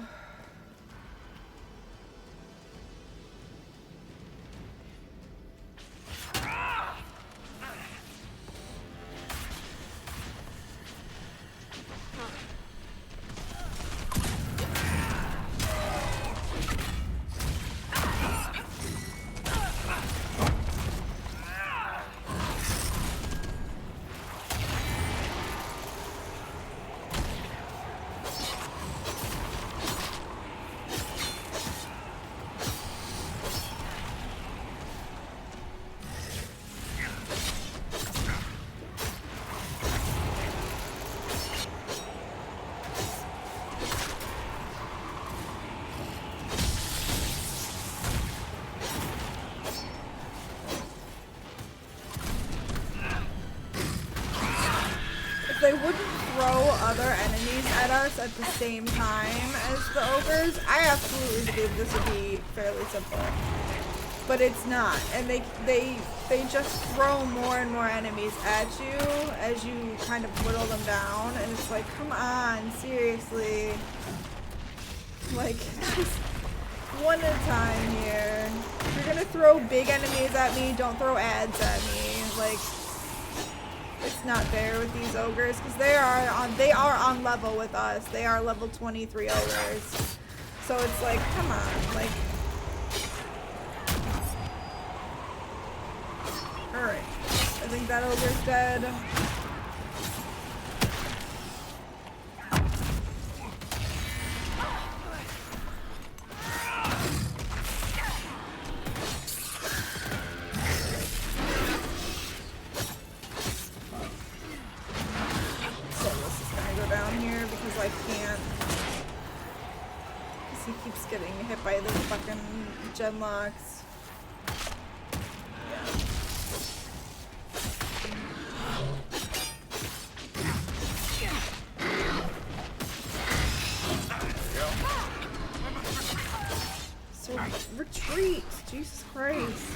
They wouldn't throw other enemies at us at the same time as the ogres, I absolutely believe this would be fairly simple. But it's not, and they just throw more and more enemies at you as you kind of whittle them down, and it's like, come on, seriously. Like, just one at a time here. If you're gonna throw big enemies at me, don't throw ads at me. Like, it's not fair with these ogres because they are on level with us. They are level 23 ogres. So it's like, come on, like. Alright. I think that ogre's dead. keeps getting hit by those fucking gen locks. So retreat! Jesus Christ.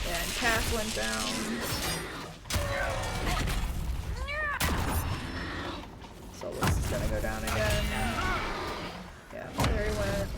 Yeah, and Cass went down. Solus is gonna go down again. Yeah, there he went.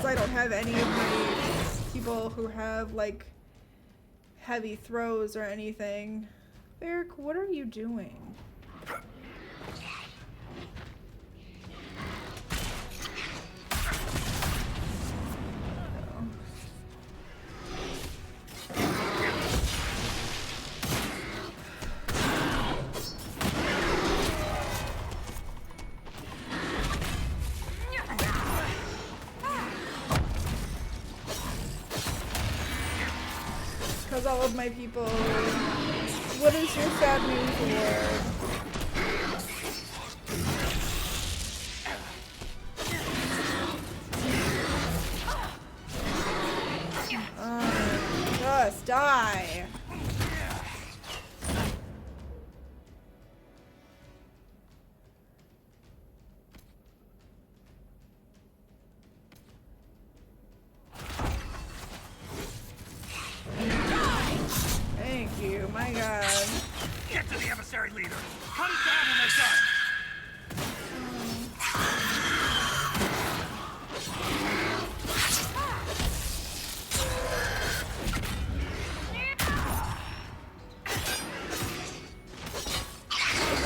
I don't have any of my people who have like heavy throws or anything. Eric, what are you doing? Because all of my people... What is your sad news award? Just die! Thank you, my god. Get to the emissary leader! Cut it down when they're done!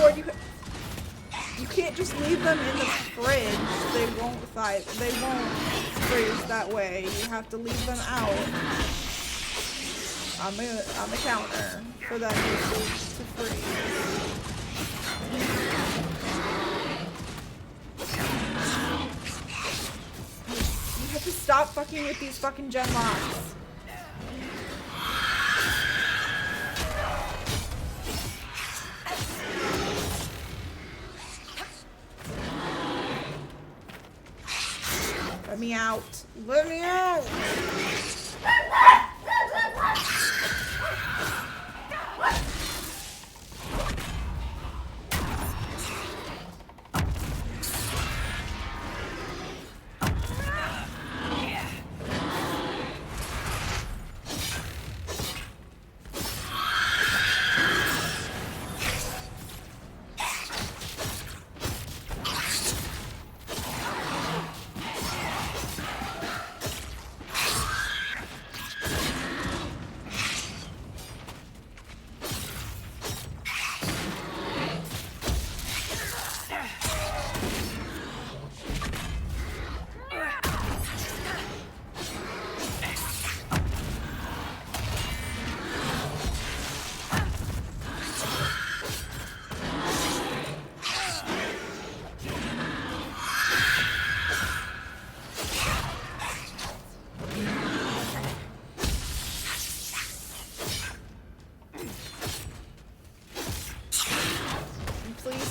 Lord, you can't just leave them in the fridge. They won't freeze that way. You have to leave them out on the counter for them to freeze. You have to stop fucking with these fucking gen locks. Let me out. Let me out.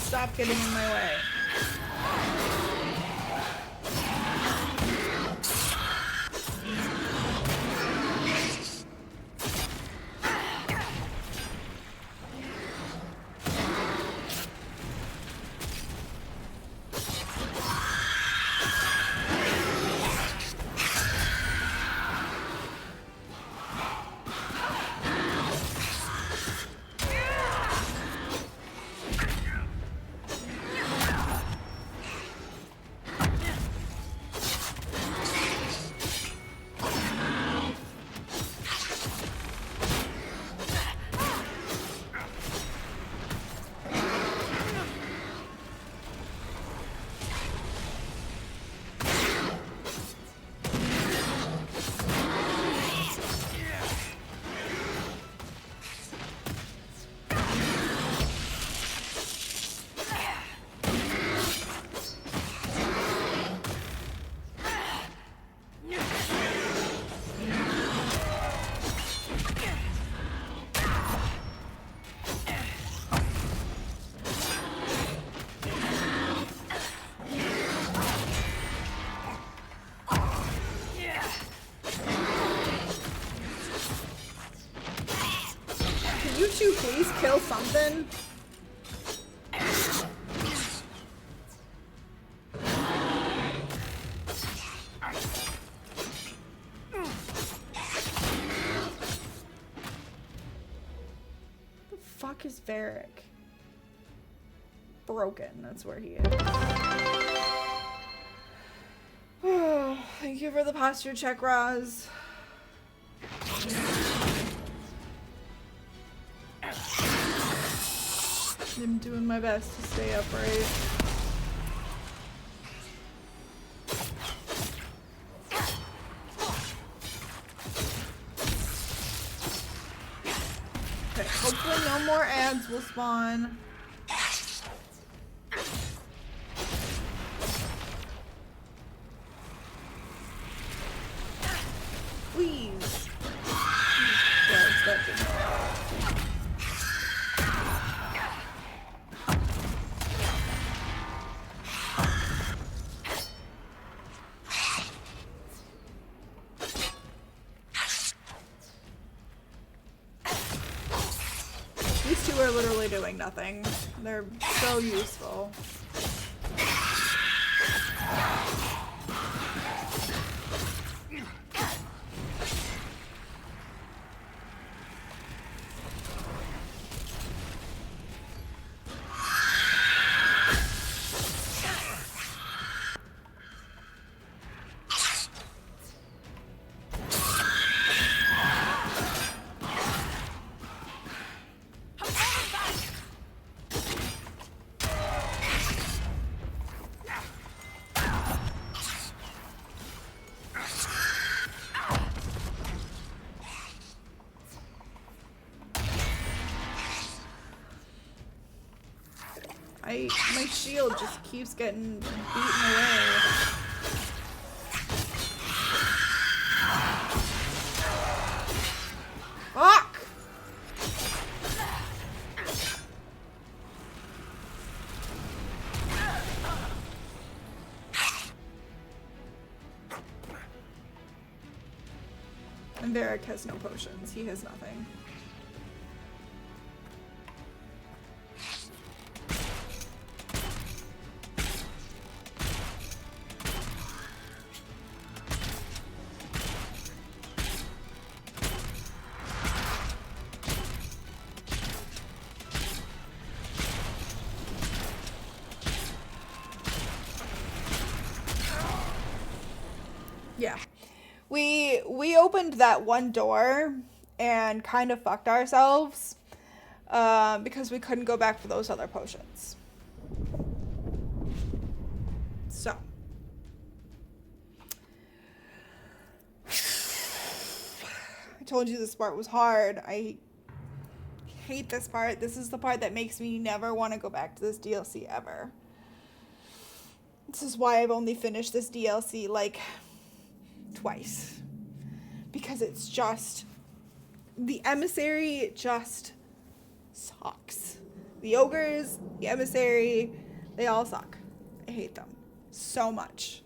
Stop getting in my way. two please kill something? The fuck is Varric? Broken, that's where he is. Oh, thank you for the posture check, Roz. I'm doing my best to stay upright. Okay, hopefully no more ads will spawn. Please. Yes, that didn't work. These two are literally doing nothing. They're so useful. My shield just keeps getting beaten away. Fuck! And Varric has no potions. He has nothing. Yeah. We opened that one door and kind of fucked ourselves because we couldn't go back for those other potions. So. I told you this part was hard. I hate this part. This is the part that makes me never want to go back to this DLC ever. This is why I've only finished this DLC like twice, because it's just, the emissary just sucks. The ogres, the emissary, they all suck. I hate them so much.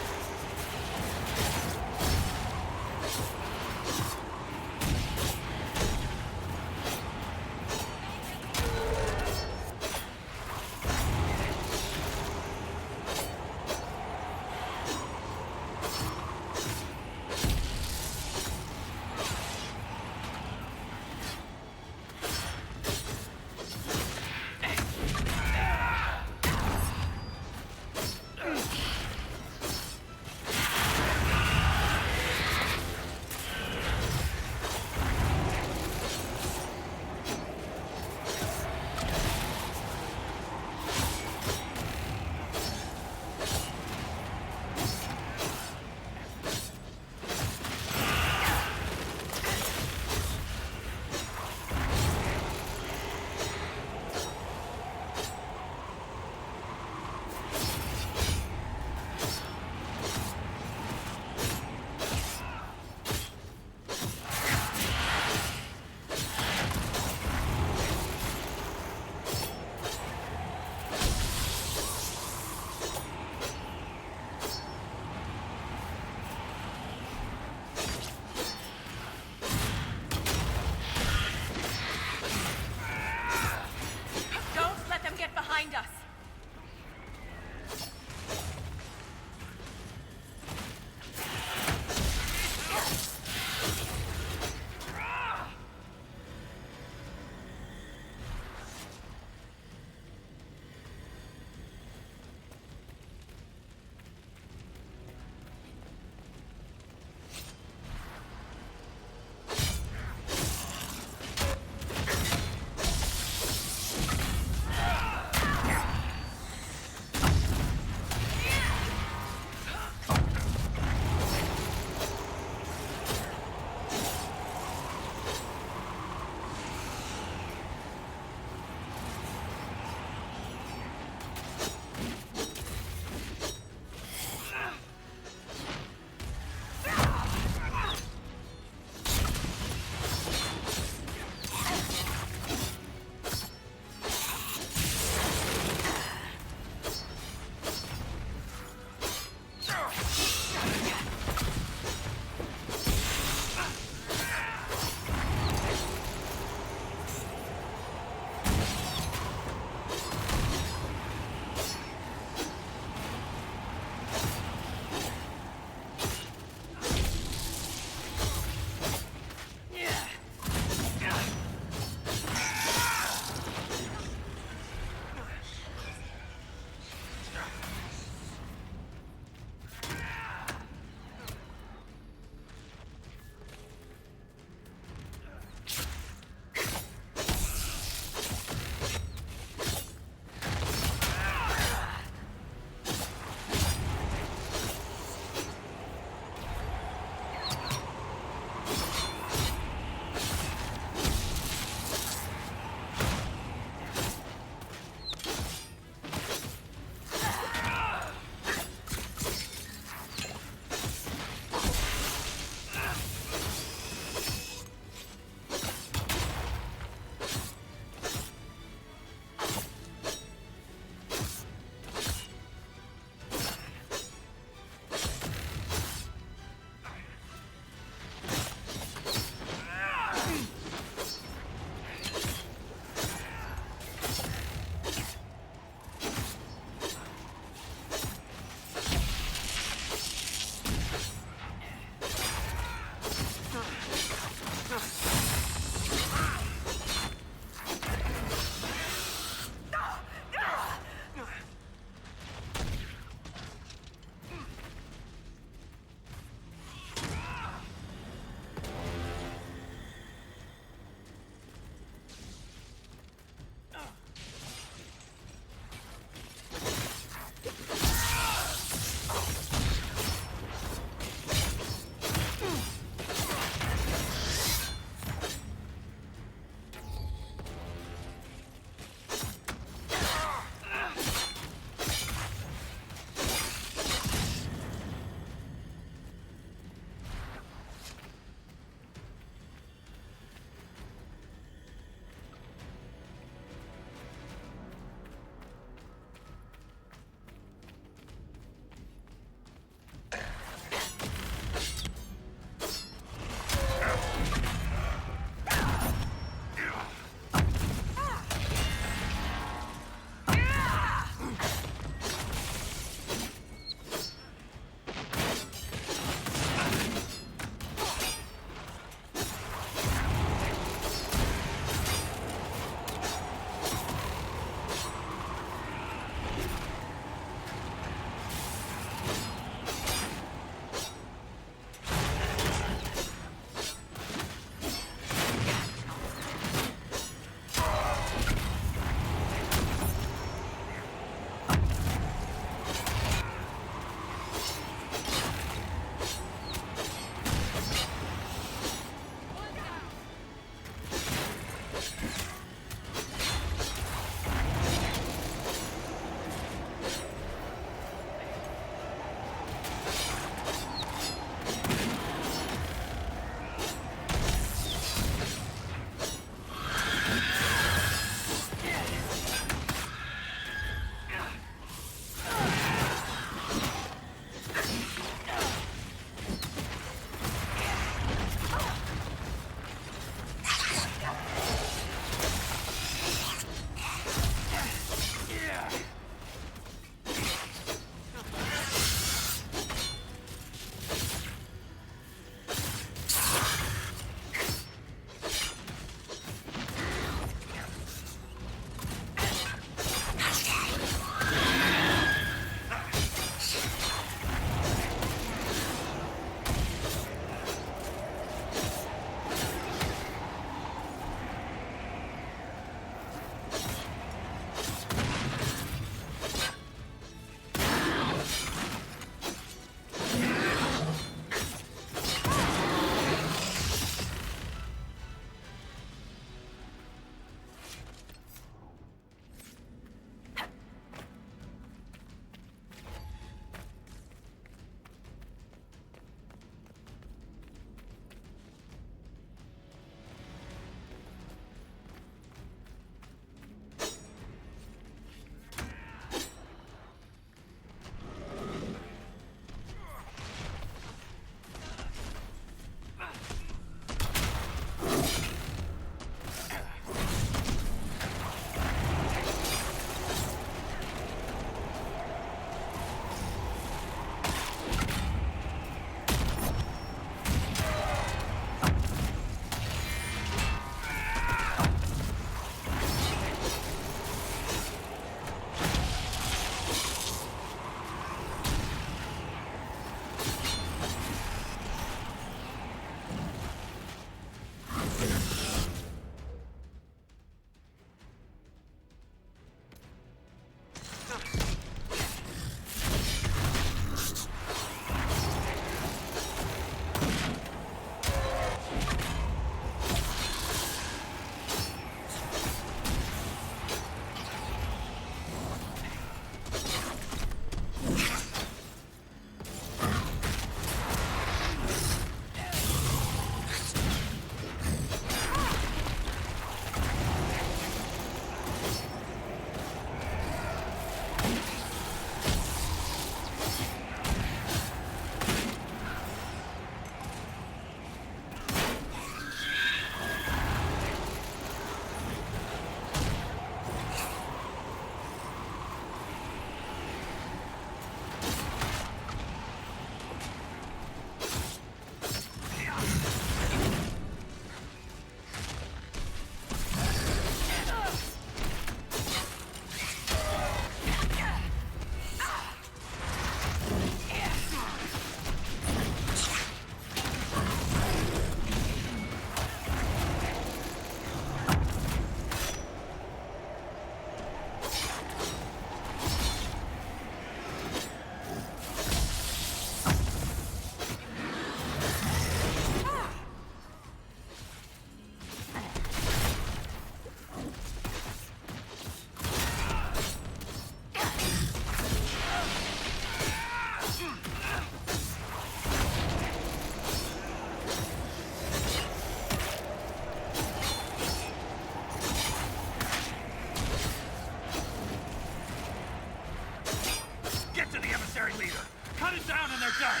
Shut it down and they're done!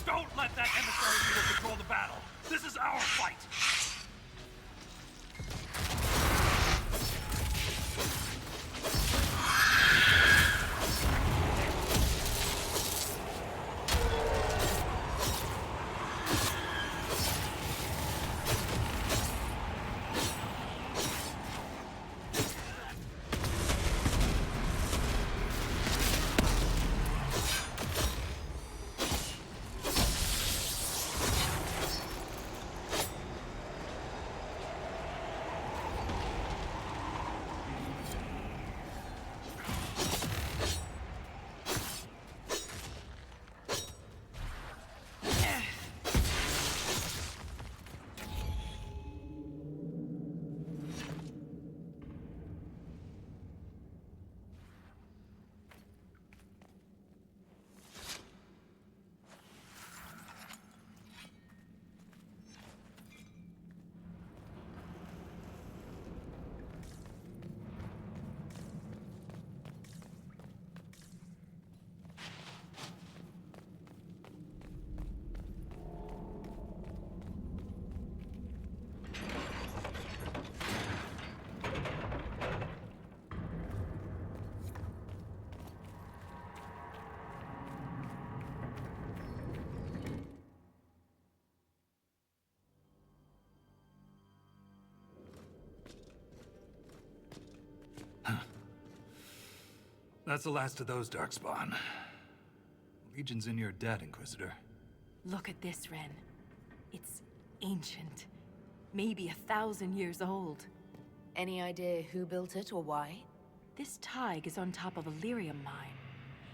Don't let that emissary leader control the battle! This is our fight! That's the last of those, Darkspawn. Legion's in your debt, Inquisitor. Look at this, Ren. It's ancient. Maybe 1,000 years old. Any idea who built it or why? This Tig is on top of a lyrium mine.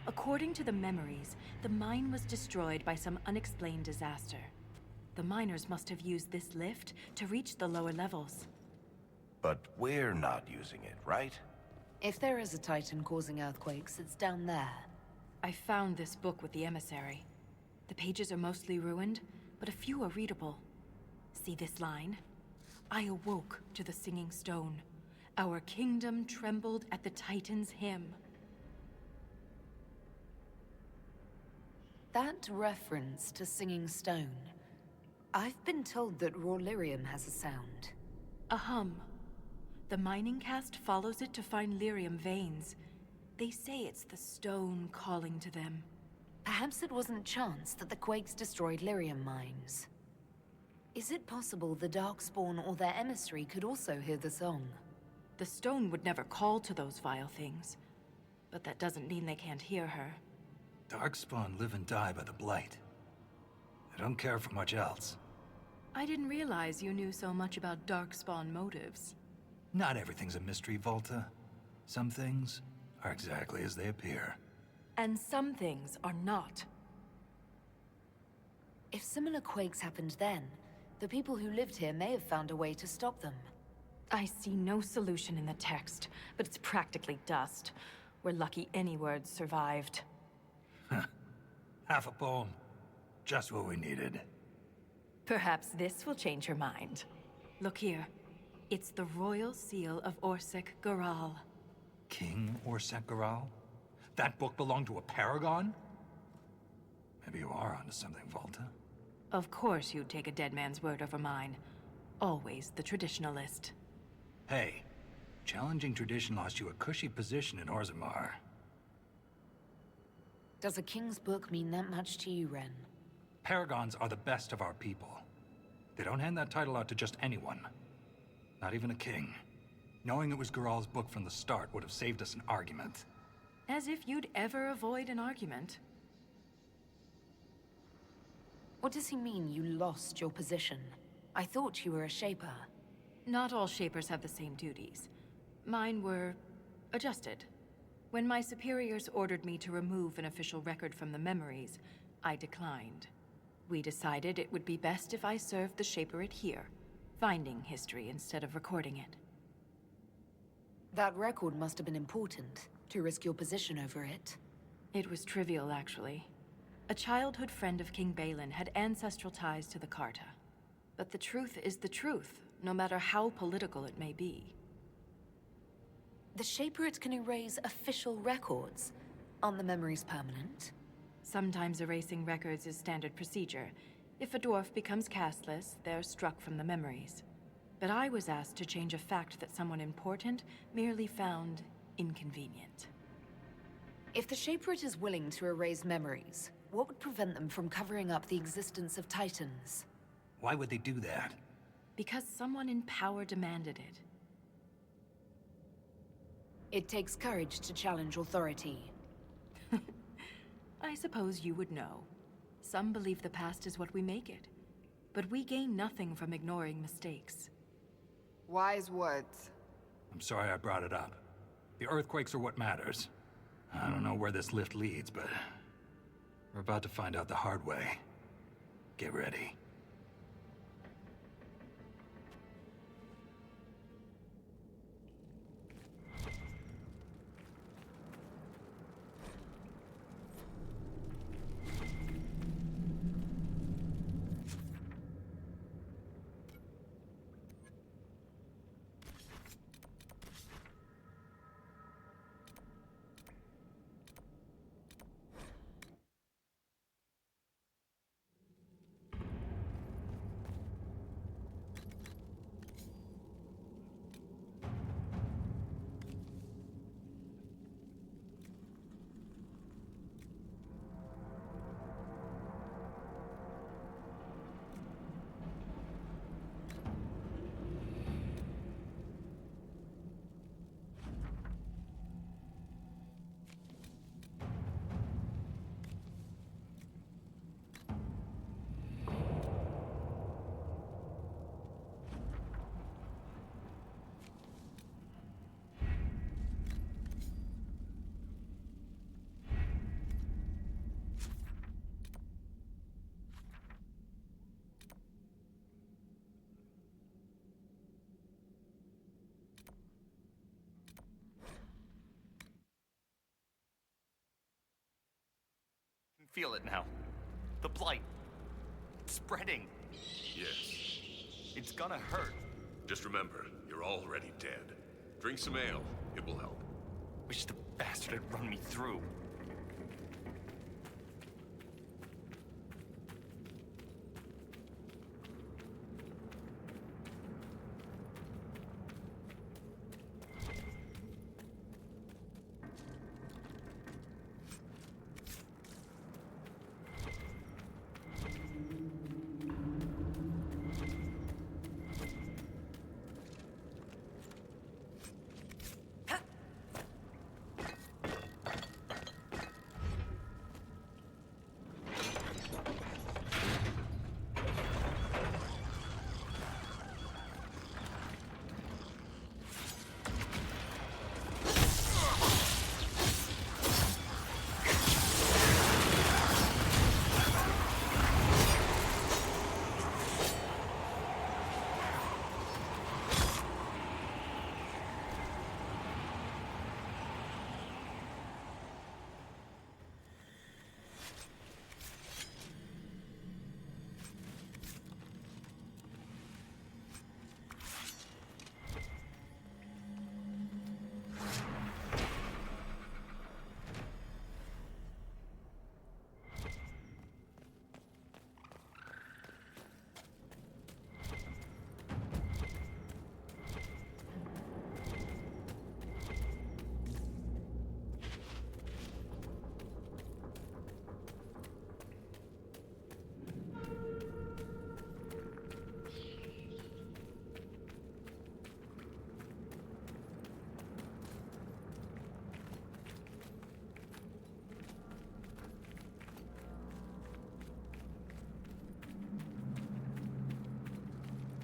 According to the memories, the mine was destroyed by some unexplained disaster. The miners must have used this lift to reach the lower levels. But we're not using it, right? If there is a Titan causing earthquakes, it's down there. I found this book with the emissary. The pages are mostly ruined, but a few are readable. See this line? I awoke to the singing stone. Our kingdom trembled at the Titan's hymn. That reference to singing stone. I've been told that raw lyrium has a sound. A hum. The mining cast follows it to find lyrium veins. They say it's the stone calling to them. Perhaps it wasn't chance that the quakes destroyed lyrium mines. Is it possible the Darkspawn or their emissary could also hear the song? The stone would never call to those vile things. But that doesn't mean they can't hear her. Darkspawn live and die by the Blight. They don't care for much else. I didn't realize you knew so much about Darkspawn motives. Not everything's a mystery, Volta. Some things are exactly as they appear. And some things are not. If similar quakes happened then, the people who lived here may have found a way to stop them. I see no solution in the text, but it's practically dust. We're lucky any words survived. Half a poem. Just what we needed. Perhaps this will change her mind. Look here. It's the royal seal of Orsec Garal. King Orsec Garal? That book belonged to a paragon? Maybe you are onto something, Volta. Of course you'd take a dead man's word over mine. Always the traditionalist. Hey, challenging tradition lost you a cushy position in Orzammar. Does a king's book mean that much to you, Ren? Paragons are the best of our people. They don't hand that title out to just anyone. Not even a king. Knowing it was Garal's book from the start would have saved us an argument. As if you'd ever avoid an argument. What does he mean you lost your position? I thought you were a Shaper. Not all Shapers have the same duties. Mine were adjusted. When my superiors ordered me to remove an official record from the memories, I declined. We decided it would be best if I served the Shaperate here, finding history instead of recording it. That record must have been important. to risk your position over it. It was trivial, actually. A childhood friend of King Balin had ancestral ties to the Carta. But the truth is the truth, no matter how political it may be. The Shaperate can erase official records. Aren't the memories permanent? Sometimes erasing records is standard procedure. If a dwarf becomes castless, they're struck from the memories. But I was asked to change a fact that someone important merely found inconvenient. If the Shaperate is willing to erase memories, what would prevent them from covering up the existence of Titans? Why would they do that? Because someone in power demanded it. It takes courage to challenge authority. I suppose you would know. Some believe the past is what we make it. But we gain nothing from ignoring mistakes. Wise words. I'm sorry I brought it up. The earthquakes are what matters. I don't know where this lift leads, but we're about to find out the hard way. Get ready. Feel it now. The blight. It's spreading. Yes. It's gonna hurt. Just remember, you're already dead. Drink some ale. It will help. Wish the bastard had run me through.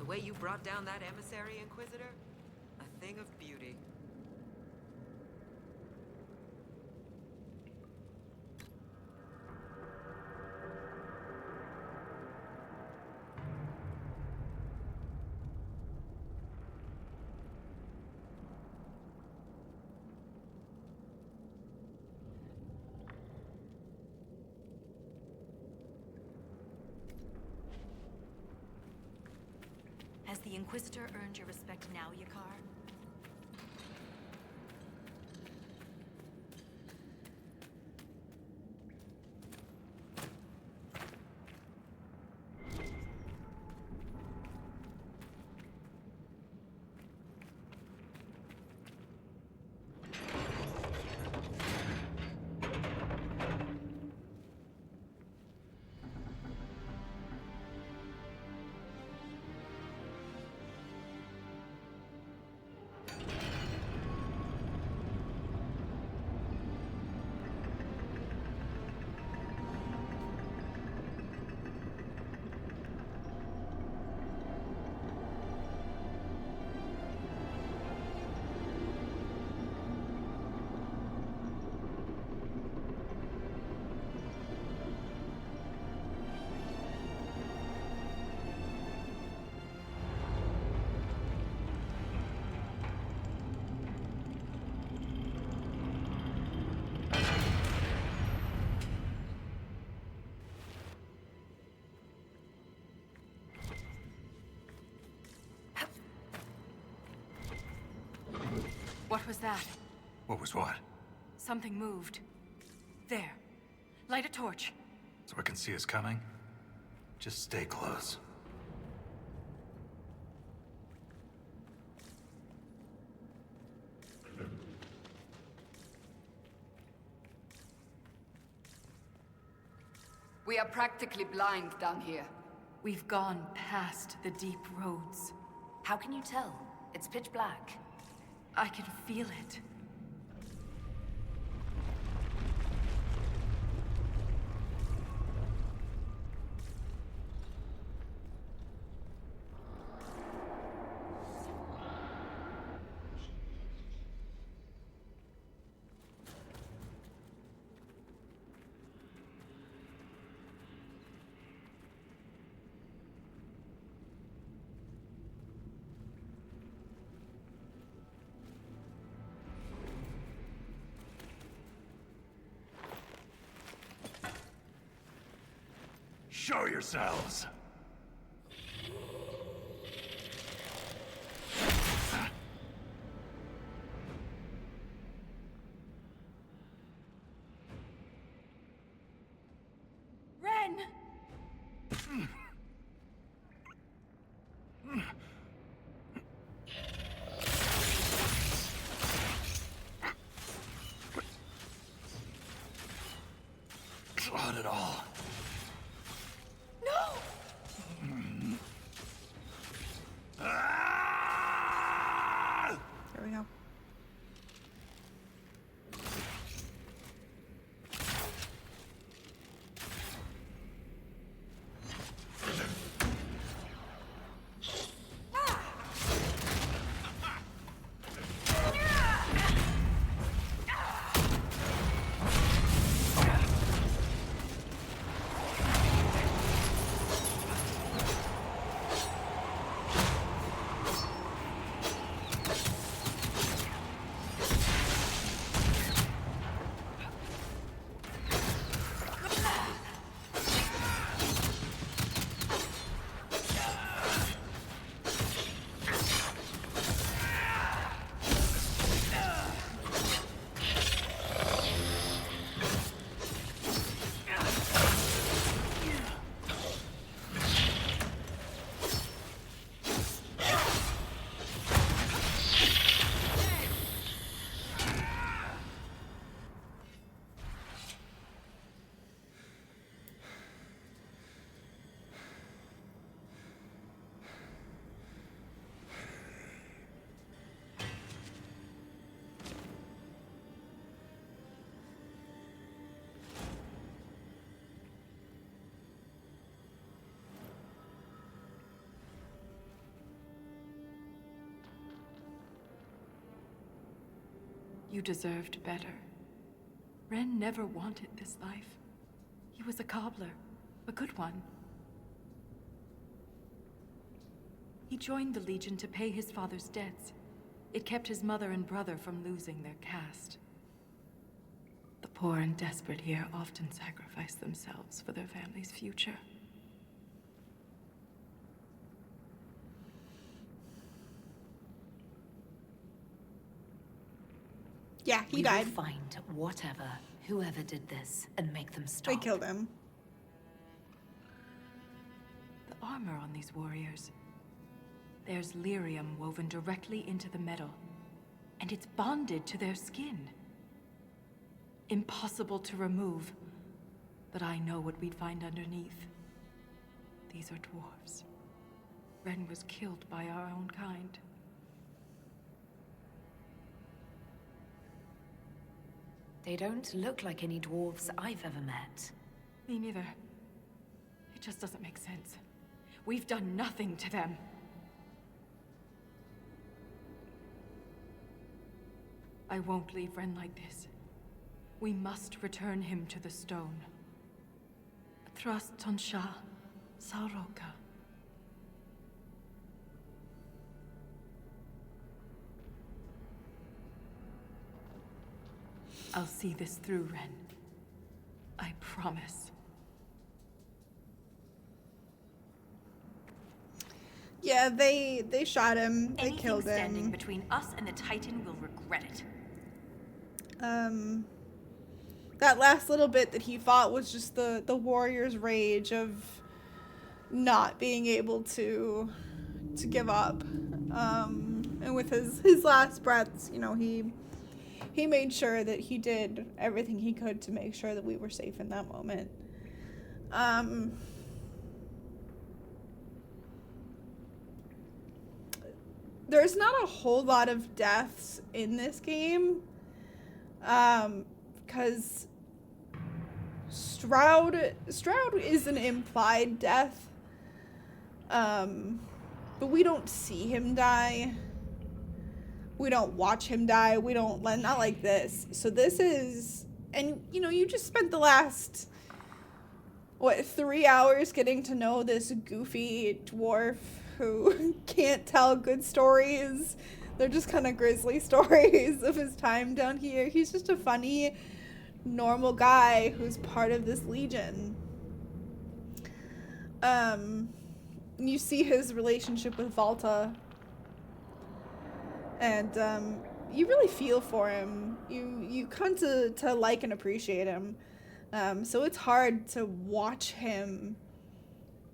The way you brought down that emissary, Inquisitor? A thing of beauty. The Inquisitor earned your respect now, Yakar? What was that? What was what? Something moved. There. Light a torch. So I can see us coming? Just stay close. We are practically blind down here. We've gone past the deep roads. How can you tell? It's pitch black. I can feel it. Show yourselves! Ren! Not at all. There we go. You deserved better. Ren never wanted this life. He was a cobbler, a good one. He joined the Legion to pay his father's debts. It kept his mother and brother from losing their caste. The poor and desperate here often sacrifice themselves for their family's future. Yeah, he We died. will find whoever did this, and make them stop. They killed him. The armor on these warriors. There's lyrium woven directly into the metal, and it's bonded to their skin. Impossible to remove, but I know what we'd find underneath. These are dwarves. Ren was killed by our own kind. They don't look like any dwarves I've ever met. Me neither. It just doesn't make sense. We've done nothing to them. I won't leave Ren like this. We must return him to the stone. Thrust Tonsha Saroka. I'll see this through, Ren. I promise. Yeah, they shot him. They Anything killed standing him. between us and the Titan will regret it. That last little bit that he fought was just the warrior's rage of not being able to give up. And with his last breaths, you know, he made sure that he did everything he could to make sure that we were safe in that moment. There's not a whole lot of deaths in this game, because Stroud is an implied death, but we don't see him die. We don't watch him die. We don't, not like this. So this is, and you know, you just spent the last, 3 hours getting to know this goofy dwarf who can't tell good stories. They're just kind of grisly stories of his time down here. He's just a funny, normal guy who's part of this legion. You see his relationship with Volta, and you really feel for him. You come to like and appreciate him. So it's hard to watch him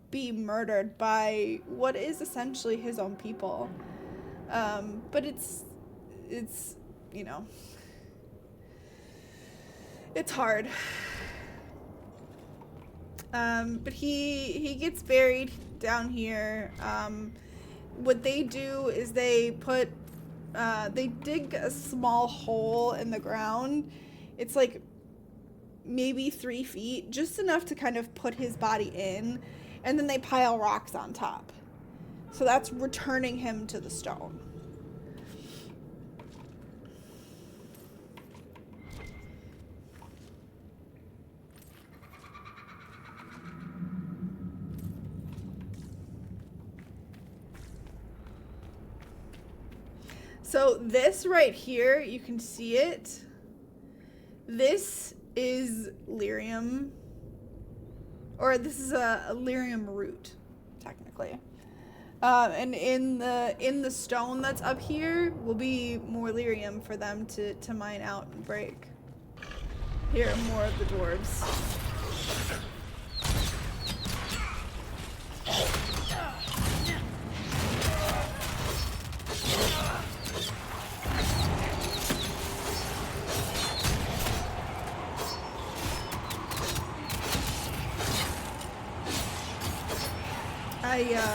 be murdered by what is essentially his own people. But it's you know, it's hard. But he gets buried down here. What they do is they dig a small hole in the ground. It's like maybe 3 feet, just enough to kind of put his body in, and then they pile rocks on top. So that's returning him to the stone. So this right here, you can see it. This is lyrium, or this is a lyrium root, technically. And in the stone that's up here will be more lyrium for them to mine out and break. Here are more of the dwarves.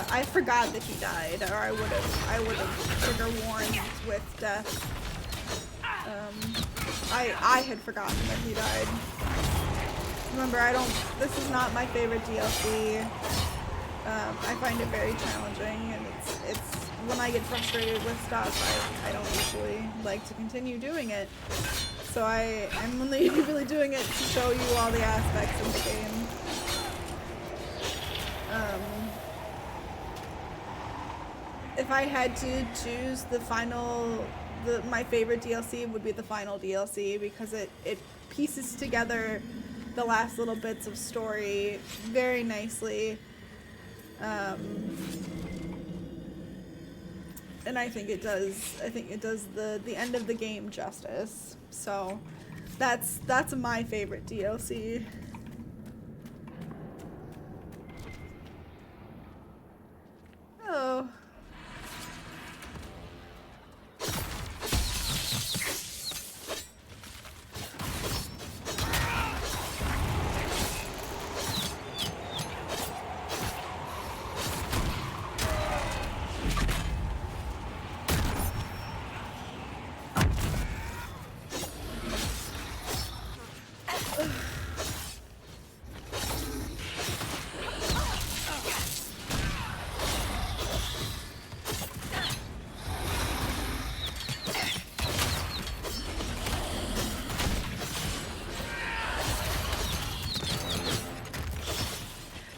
I forgot that he died, or I would have trigger warned with death. I had forgotten that he died. Remember, this is not my favorite DLC. I find it very challenging, and it's when I get frustrated with stuff, I don't usually like to continue doing it. So I'm only really doing it to show you all the aspects of the game. If I had to choose my favorite DLC would be the final DLC, because it pieces together the last little bits of story very nicely. And I think it does the end of the game justice. So that's my favorite DLC. Oh.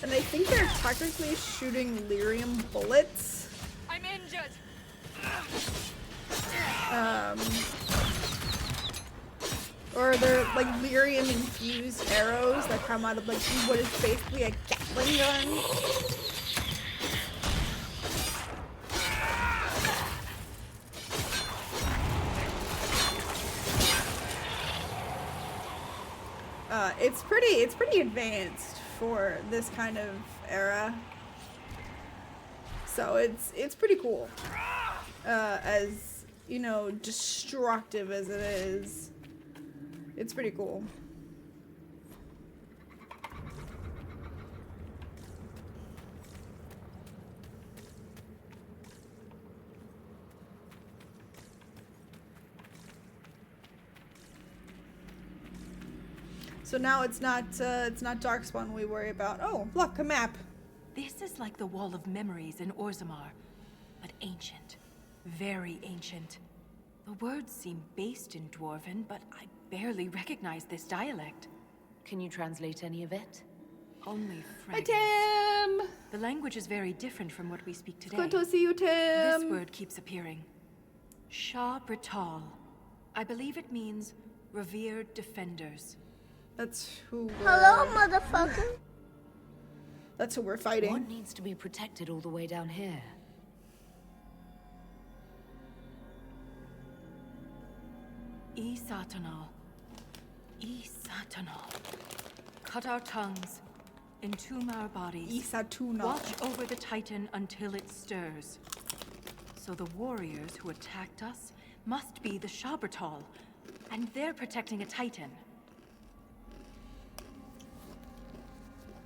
And I think they're technically shooting lyrium bullets. I'm injured. Or they're like lyrium infused arrows that come out of like what is basically a Gatling gun. It's pretty advanced for this kind of era. So it's pretty cool. As, you know, destructive as it is. It's pretty cool. So now it's not Darkspawn we worry about. Oh, look, a map. This is like the Wall of Memories in Orzammar, but ancient. Very ancient. The words seem based in Dwarven, but I barely recognize this dialect. Can you translate any of it? Only Hi, fragments. Tim! The language is very different from what we speak today. Good to see you, Tim! This word keeps appearing. Shah Brital. I believe it means revered defenders. That's who we're... Hello, motherfucker. That's who we're fighting. What needs to be protected all the way down here? Isatanal. Isatanal. Cut our tongues. Entomb our bodies. Isatunal. Watch over the Titan until it stirs. So the warriors who attacked us must be the Shabertal, and they're protecting a Titan.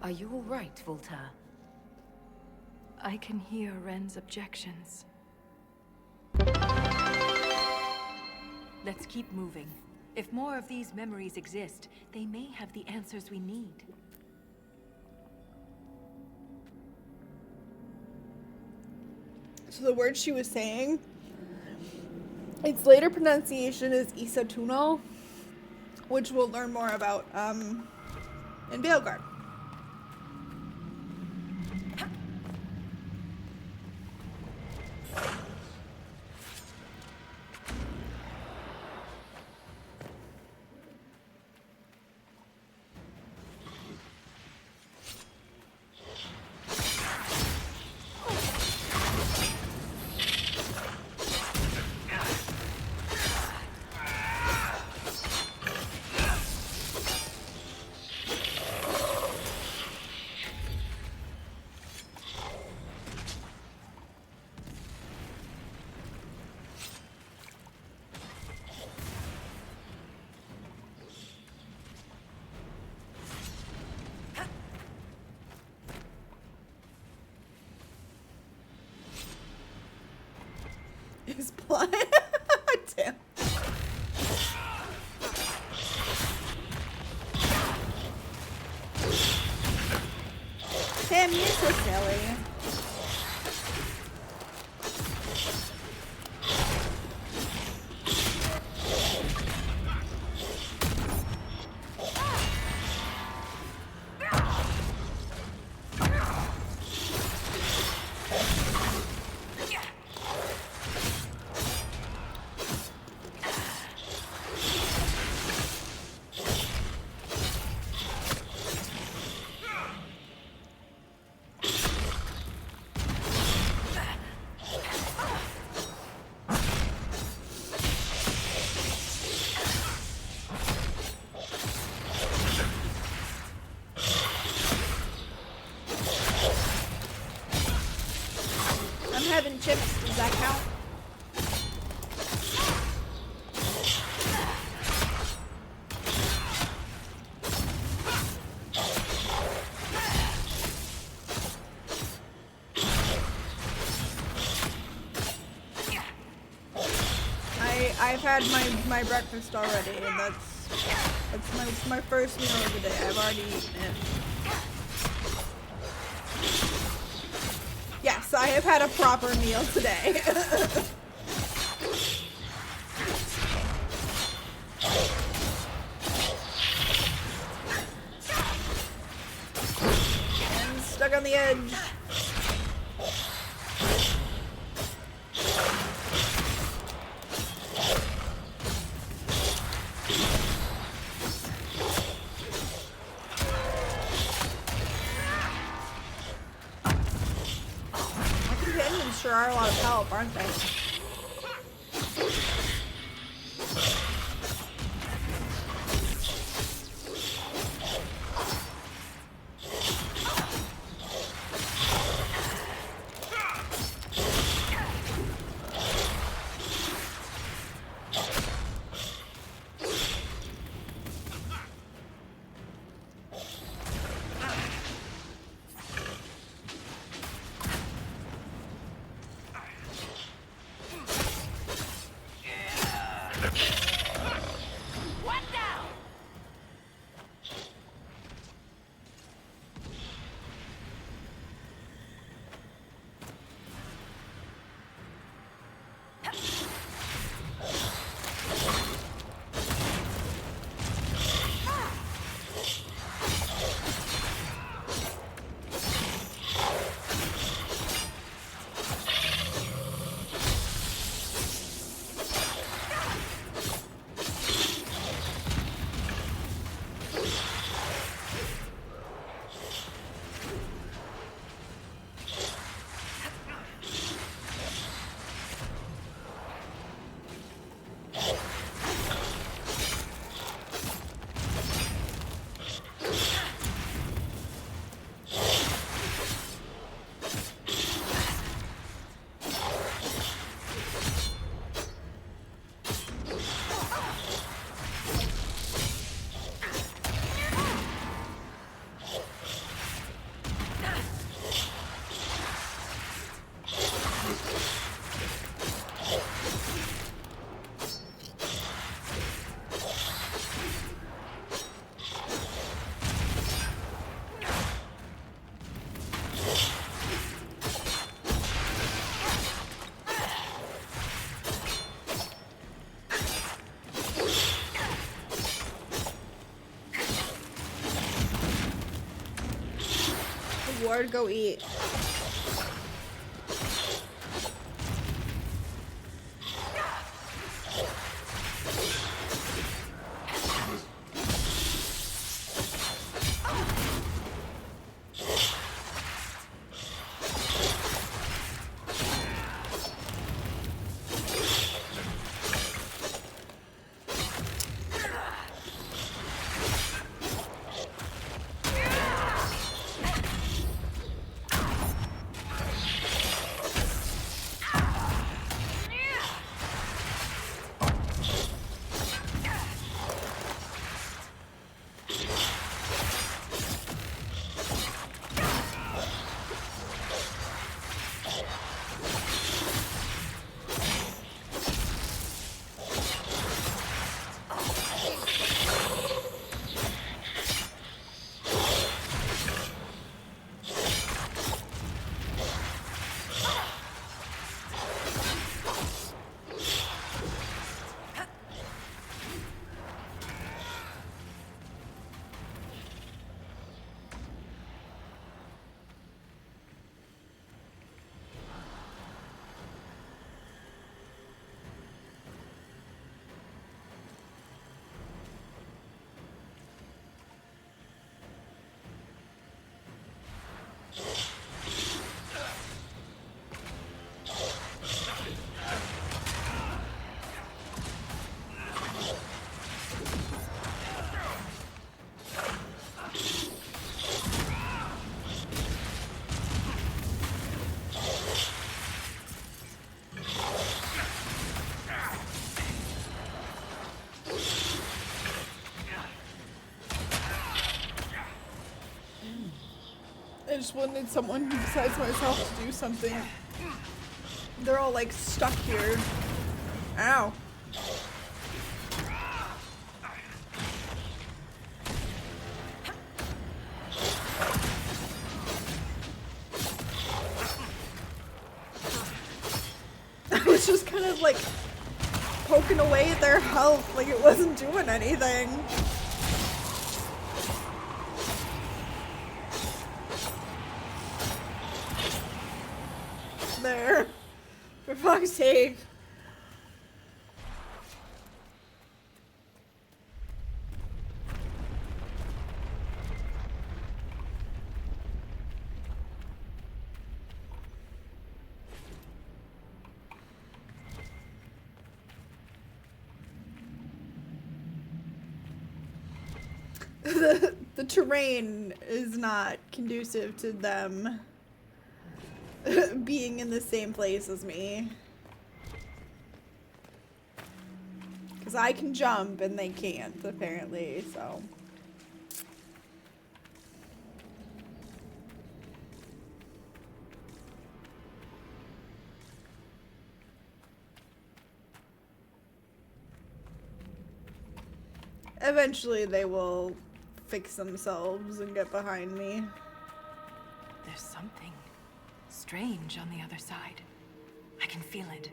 Are you all right, Voltaire? I can hear Ren's objections. Let's keep moving. If more of these memories exist, they may have the answers we need. So the word she was saying, its later pronunciation is Isatunal, which we'll learn more about in Veilguard. His blood. Damn. Tim, you're so silly. I've had my breakfast already, and that's my first meal of the day. I've already eaten it. Yes, I have had a proper meal today. And stuck on the edge. Sure are a lot of help, aren't they? Ward, go eat. I just wanted someone besides myself to do something. They're all like stuck here. Ow. kind of like poking away at their health like it wasn't doing anything. There. For fuck's sake. The terrain is not conducive to them being in the same place as me. Because I can jump and they can't, apparently, so. Eventually they will fix themselves and get behind me. There's something strange on the other side. I can feel it.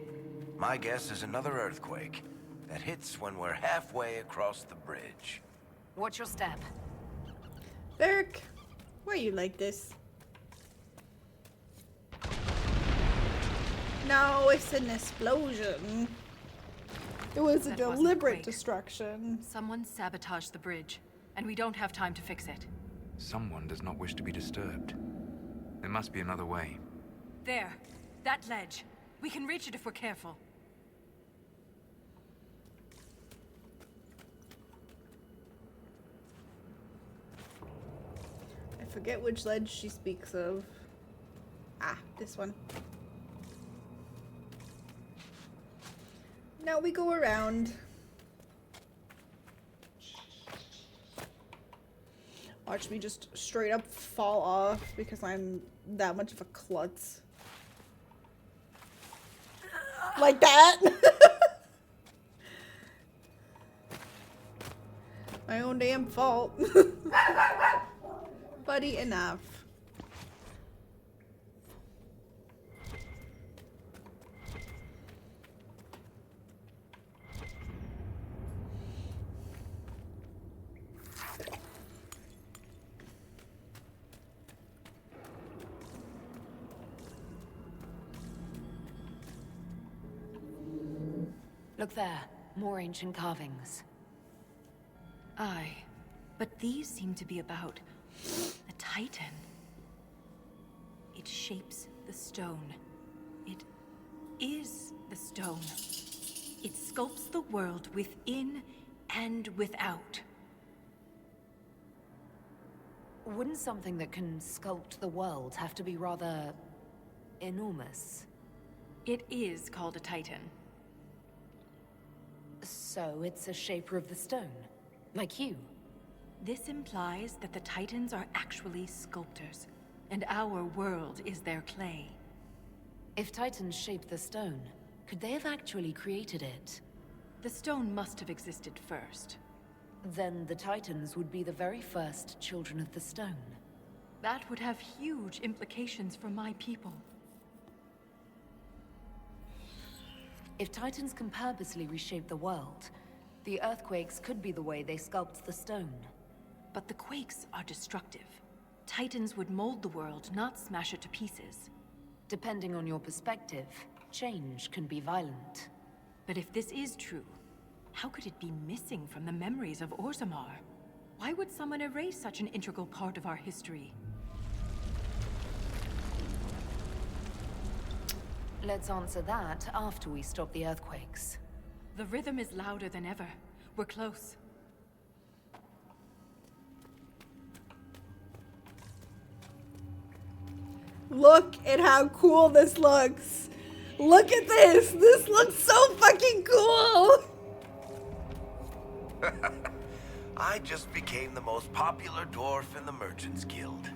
My guess is another earthquake that hits when we're halfway across the bridge. Watch your step. Beric, why are you like this? No, it's an explosion. It was a That wasn't deliberate quake. destruction. Someone sabotaged the bridge, and we don't have time to fix it. Someone does not wish to be disturbed. There must be another way. There. That ledge. We can reach it if we're careful. I forget which ledge she speaks of. Ah, this one. Now we go around. Watch me just straight up fall off because I'm that much of a klutz. Like that? My own damn fault. Buddy, enough. Look there. More ancient carvings. Aye. But these seem to be about a titan. It shapes the stone. It is the stone. It sculpts the world within and without. Wouldn't something that can sculpt the world have to be rather enormous? It is called a titan. So it's a shaper of the stone, like you. This implies that the titans are actually sculptors, and our world is their clay. If titans shaped the stone, could they have actually created it? The stone must have existed first. Then the titans would be the very first children of the stone. That would have huge implications for my people. If titans can purposely reshape the world, the earthquakes could be the way they sculpt the stone. But the quakes are destructive. Titans would mold the world, not smash it to pieces. Depending on your perspective, change can be violent. But if this is true, how could it be missing from the memories of Orzammar? Why would someone erase such an integral part of our history? Let's answer that after we stop the earthquakes. The rhythm is louder than ever. We're close. Look at how cool this looks. Look at this. This looks so fucking cool. I just became the most popular dwarf in the Merchants Guild.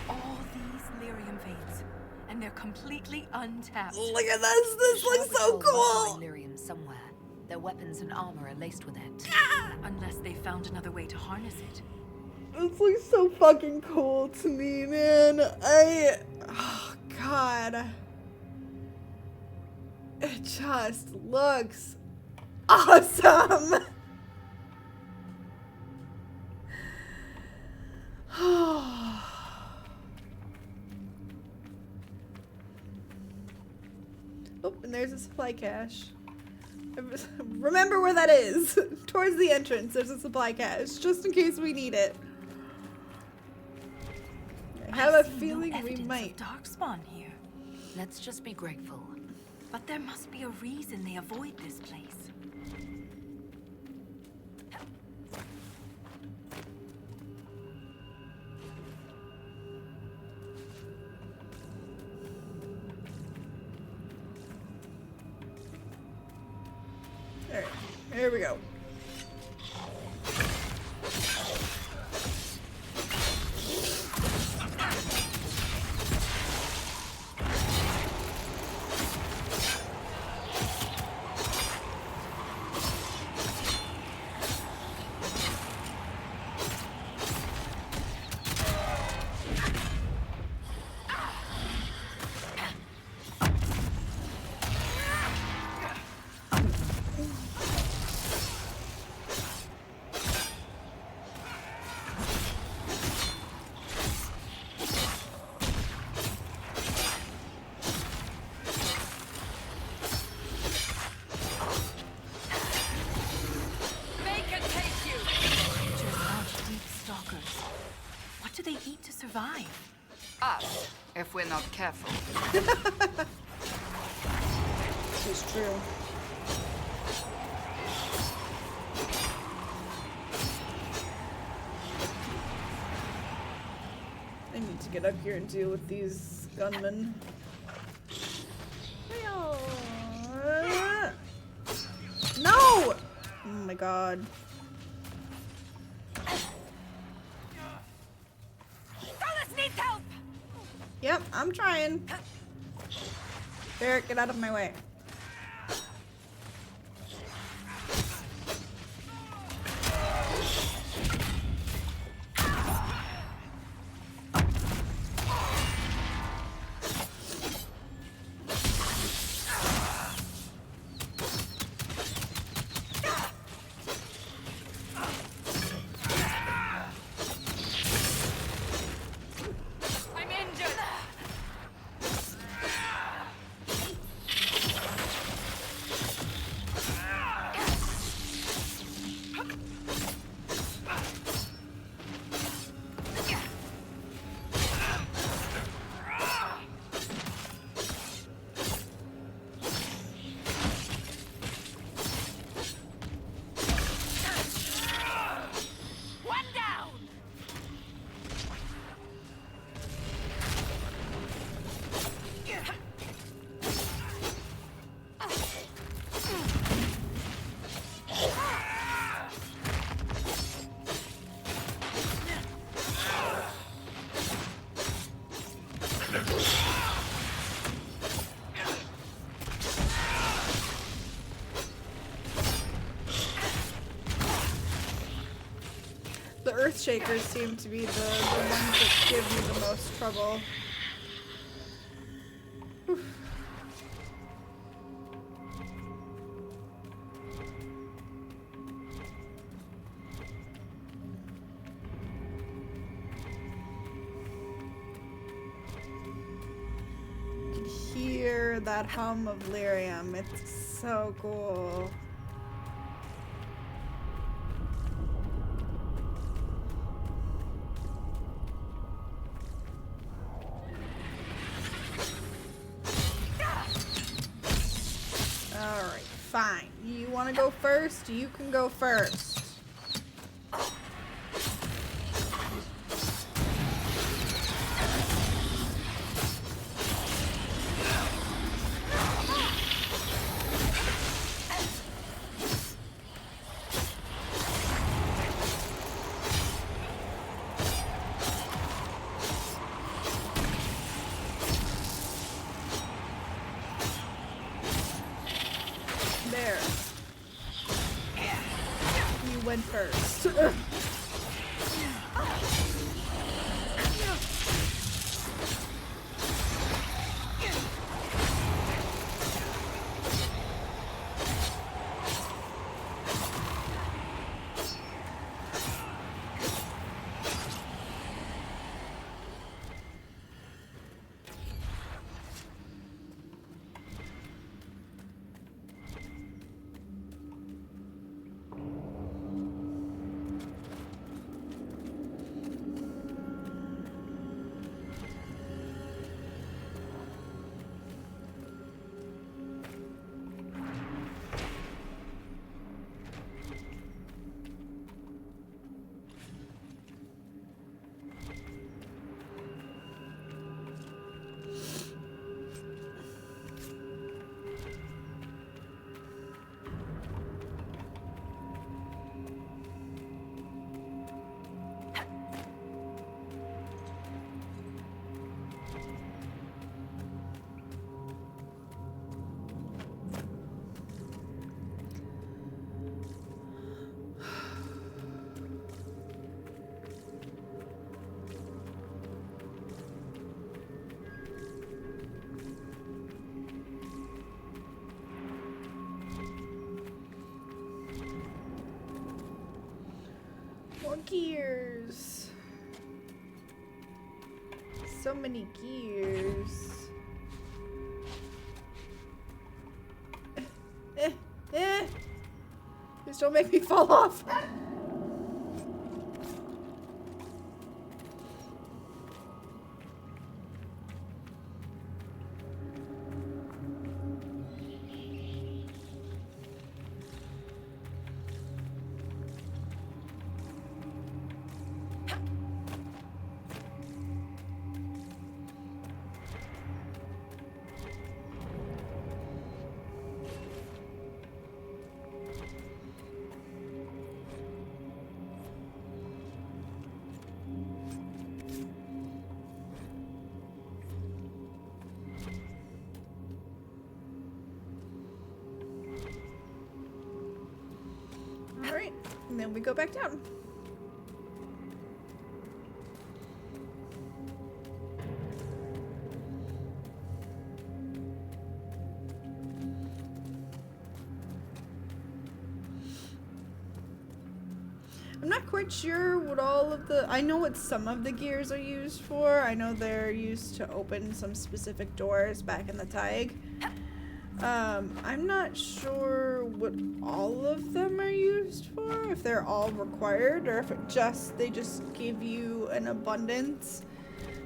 All these lyrium veins, and they're completely untapped. Look at this. This looks so cool. Lyrium somewhere. Their weapons and armor are laced with it. Unless they found another way to harness it. This looks so fucking cool to me, man. Oh, God. It just looks awesome. Oh, and there's a supply cache. Remember where that is. Towards the entrance, there's a supply cache, just in case we need it. I have a feeling we might. Darkspawn here. Let's just be grateful. But there must be a reason they avoid this place. Alright, here we go. What do they eat to survive? Us, if we're not careful. This is true. I need to get up here and deal with these gunmen. No! Oh my god. Yep, I'm trying. Barrett, get out of my way. The Earthshakers seem to be the ones that give me the most trouble. Oof. You can hear that hum of lyrium. It's so cool. Alright, fine. You want to go first? You can go first. There. You went first. More gears. So many gears. Please don't make me fall off. Alright, and then we go back down. I'm not quite sure what all of the... I know what some of the gears are used for. I know they're used to open some specific doors back in the Taig. I'm not sure what all of them are used for, if they're all required, or if they just give you an abundance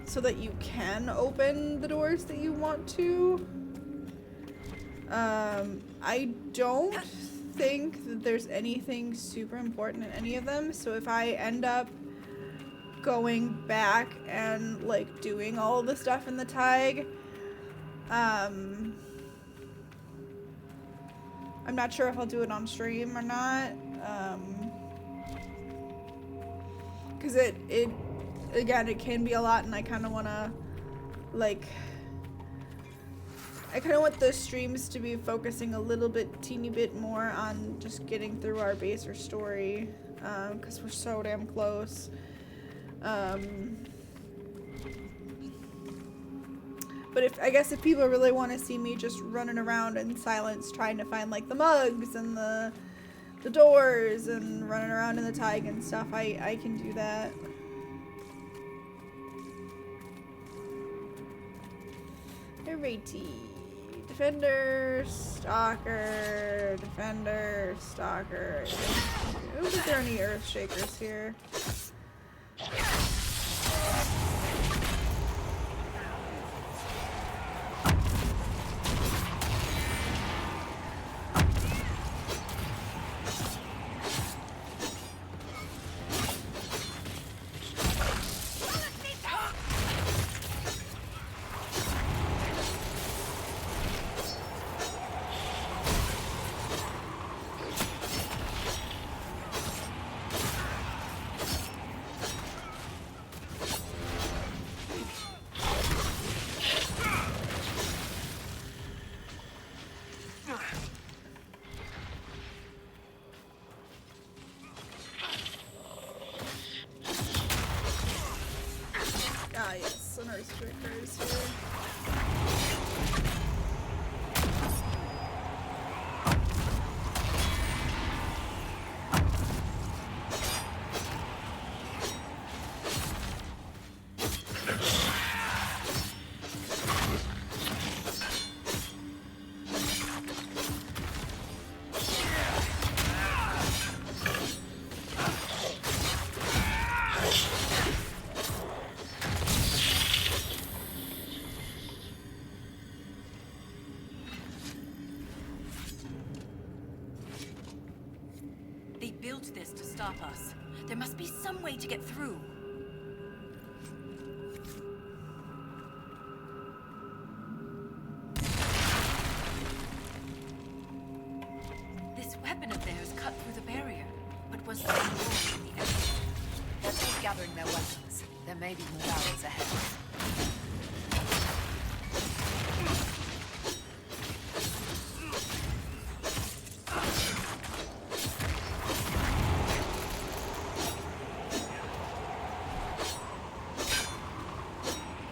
so that you can open the doors that you want to. I don't think that there's anything super important in any of them, so if I end up going back and like doing all the stuff in the Taig, I'm not sure if I'll do it on stream or not, because it again, it can be a lot, and I kind of want to, like, I kind of want the streams to be focusing a little bit, teeny bit more on just getting through our baser story, because we're so damn close. But I guess if people really want to see me just running around in silence trying to find like the mugs and the doors and running around in the Taig and stuff, I can do that. Alrighty. Defender, Stalker, Defender, Stalker. I don't think there are any Earth Shakers here. Ah, yes, an Earth Shaker is here. This to stop us. There must be some way to get through. This weapon of theirs cut through the barrier, but was there more in the air? They're still gathering their weapons. There may be more battles ahead.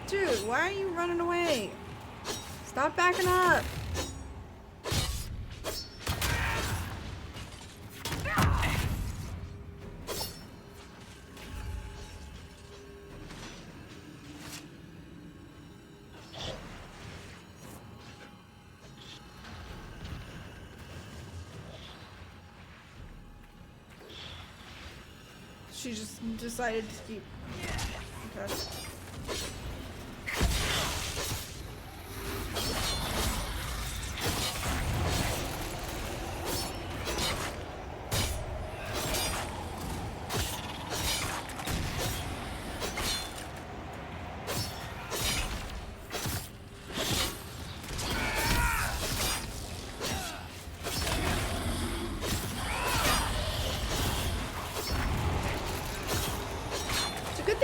Dude, why are you running away? Stop backing up. She just decided to keep. Okay.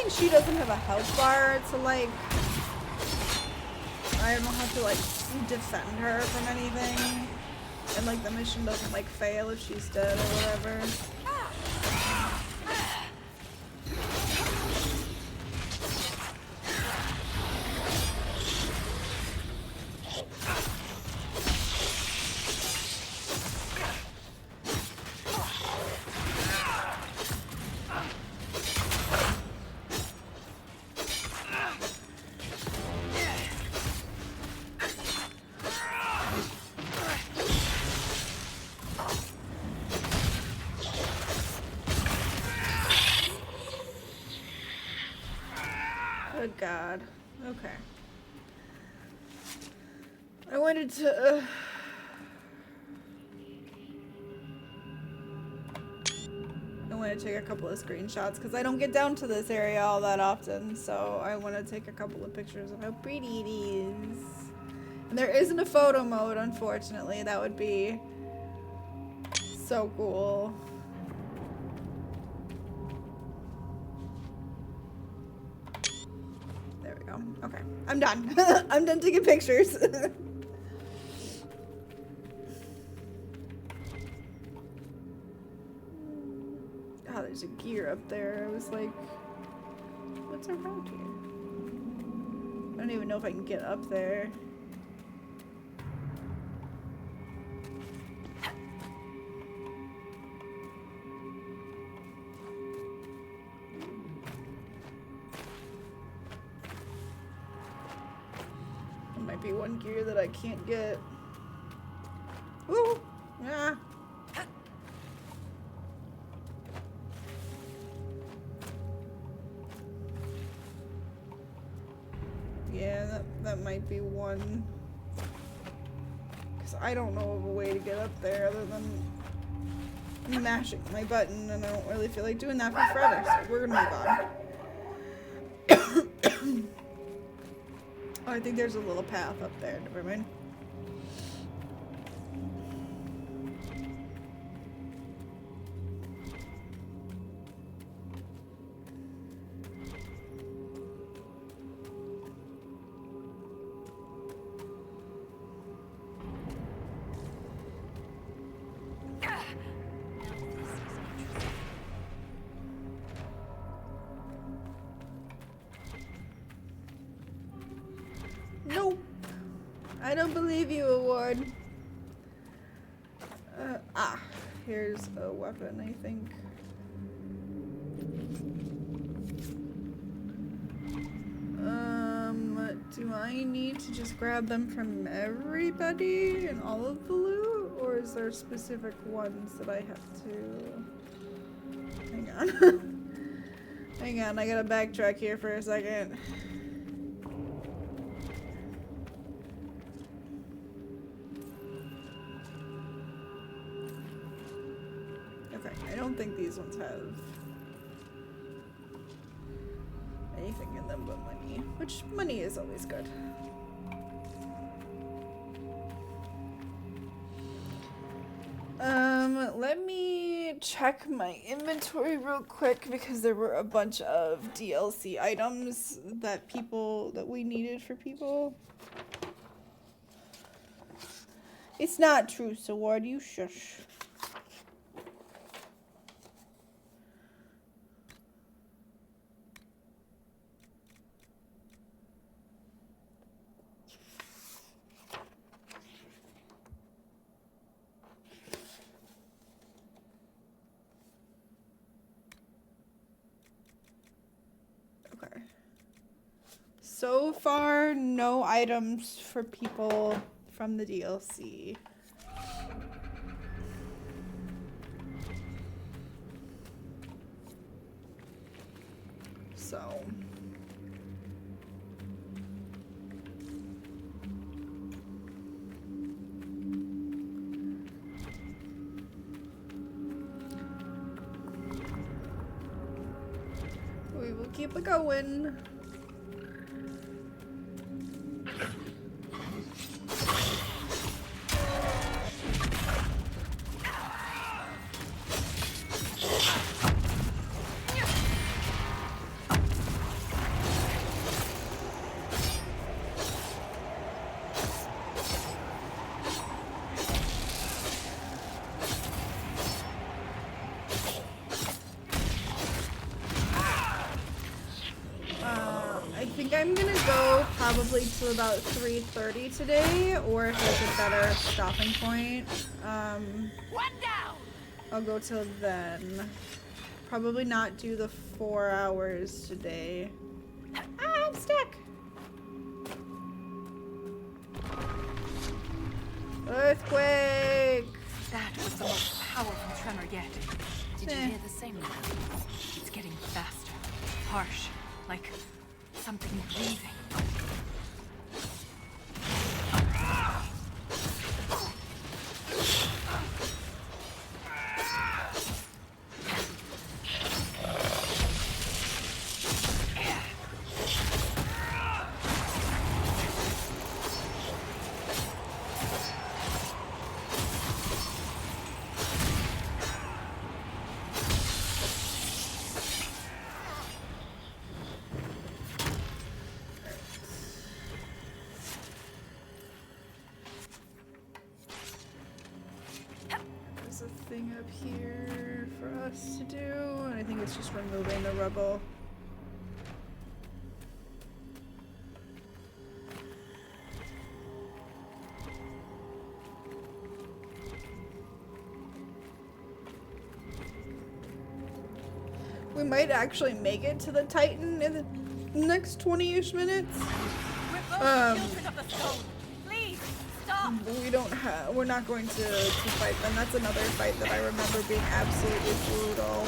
She doesn't have a health bar to like, I don't have to like defend her from anything, and like the mission doesn't like fail if she's dead or whatever. Good God. Okay. I wanted to. I want to take a couple of screenshots because I don't get down to this area all that often, so I want to take a couple of pictures of how pretty it is. And there isn't a photo mode, unfortunately. That would be so cool. There we go. Okay, I'm done. I'm done taking pictures. Oh, there's a gear up there. I was like, what's around here? I don't even know if I can get up there. There might be one gear that I can't get. Ooh! Yeah. Yeah, that might be one. Because I don't know of a way to get up there other than mashing my button, and I don't really feel like doing that for forever, so we're gonna move on. Oh, I think there's a little path up there. Never mind. Nope. I don't believe you, Award. Here's a weapon, I think. Do I need to just grab them from everybody and all of the loot? Or is there specific ones that I have to... Hang on. Hang on, I gotta backtrack here for a second. Okay, I don't think these ones have anything in them but money, which money is always good. Let me check my inventory real quick because there were a bunch of DLC items that we needed for people. It's not true, Sword, you shush. So far, no items for people from the DLC. So. We will keep it going. I think I'm gonna go probably to about 3:30 today, or if there's a better stopping point, I'll go till then. Probably not do the 4 hours today. Ah, I'm stuck! Earthquake! That was the most powerful tremor yet. Did you hear the same one? It's getting faster, harsh, like something breathing. There's a thing up here for us to do, and I think it's just removing the rubble. We might actually make it to the Titan in the next 20-ish minutes. We're not going to fight them. That's another fight that I remember being absolutely brutal.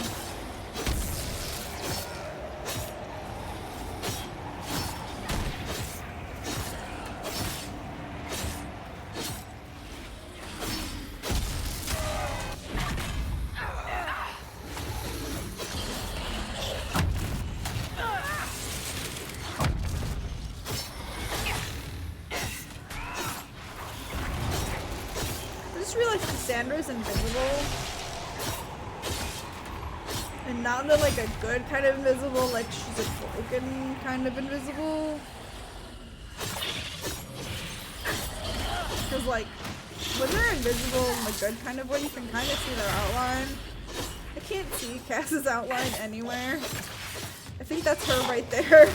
Cassandra's invisible, and not in like a good kind of invisible, like she's a broken kind of invisible. Because like when they're invisible in the good kind of way, you can kind of see their outline. I can't see Cass's outline anywhere. I think that's her right there.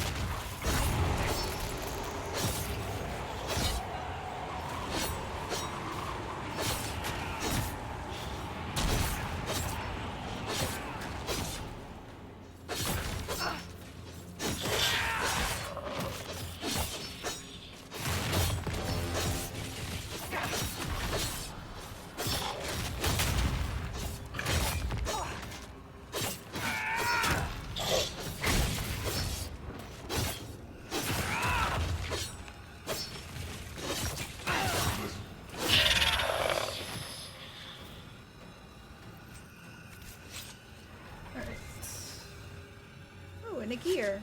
And a gear.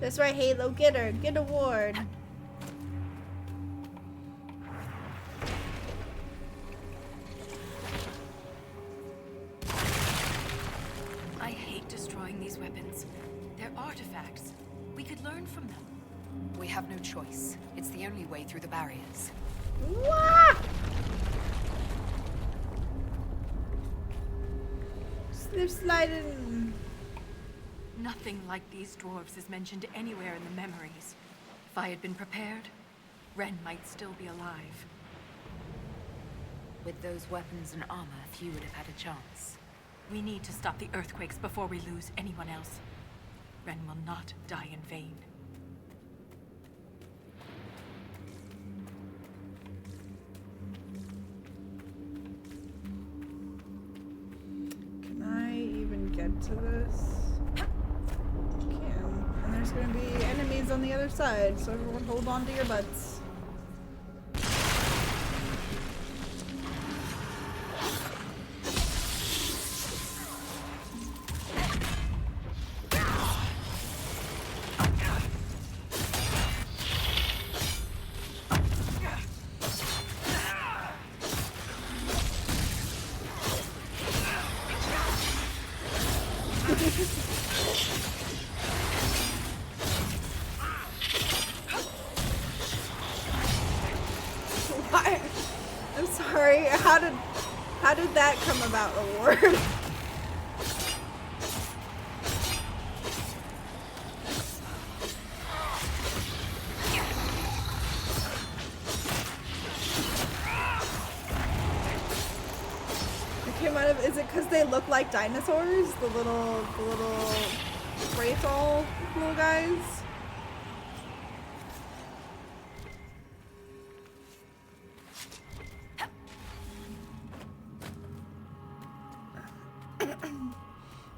That's right, Halo. Get her. Get a ward. I hate destroying these weapons. They're artifacts. We could learn from them. We have no choice. It's the only way through the barriers. Wah! Slip sliding. Nothing like these dwarves is mentioned anywhere in the memories. If I had been prepared, Ren might still be alive. With those weapons and armor, few would have had a chance. We need to stop the earthquakes before we lose anyone else. Ren will not die in vain. into this. Can. And there's gonna be enemies on the other side, so everyone hold on to your butts. Why? I'm sorry. How did that come about, reward? Is it because they look like dinosaurs? The little Wraithall little guys?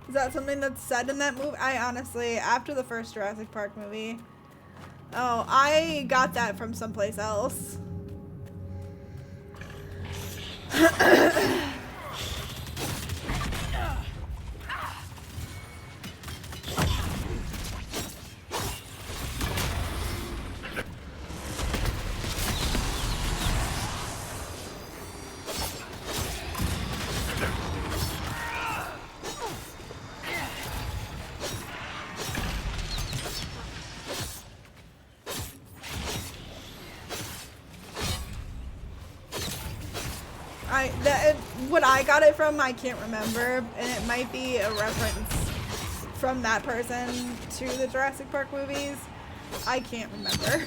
Is that something that's said in that movie? I honestly, after the first Jurassic Park movie, oh, I got that from someplace else. What I got it from, I can't remember, and it might be a reference from that person to the Jurassic Park movies. I can't remember.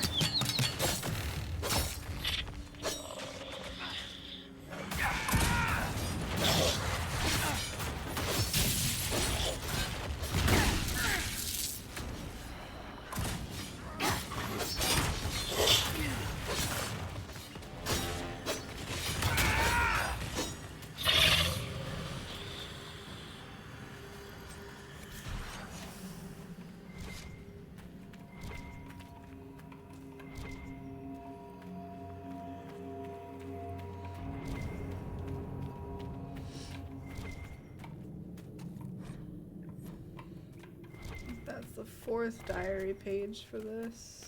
That's the 4th diary page for this.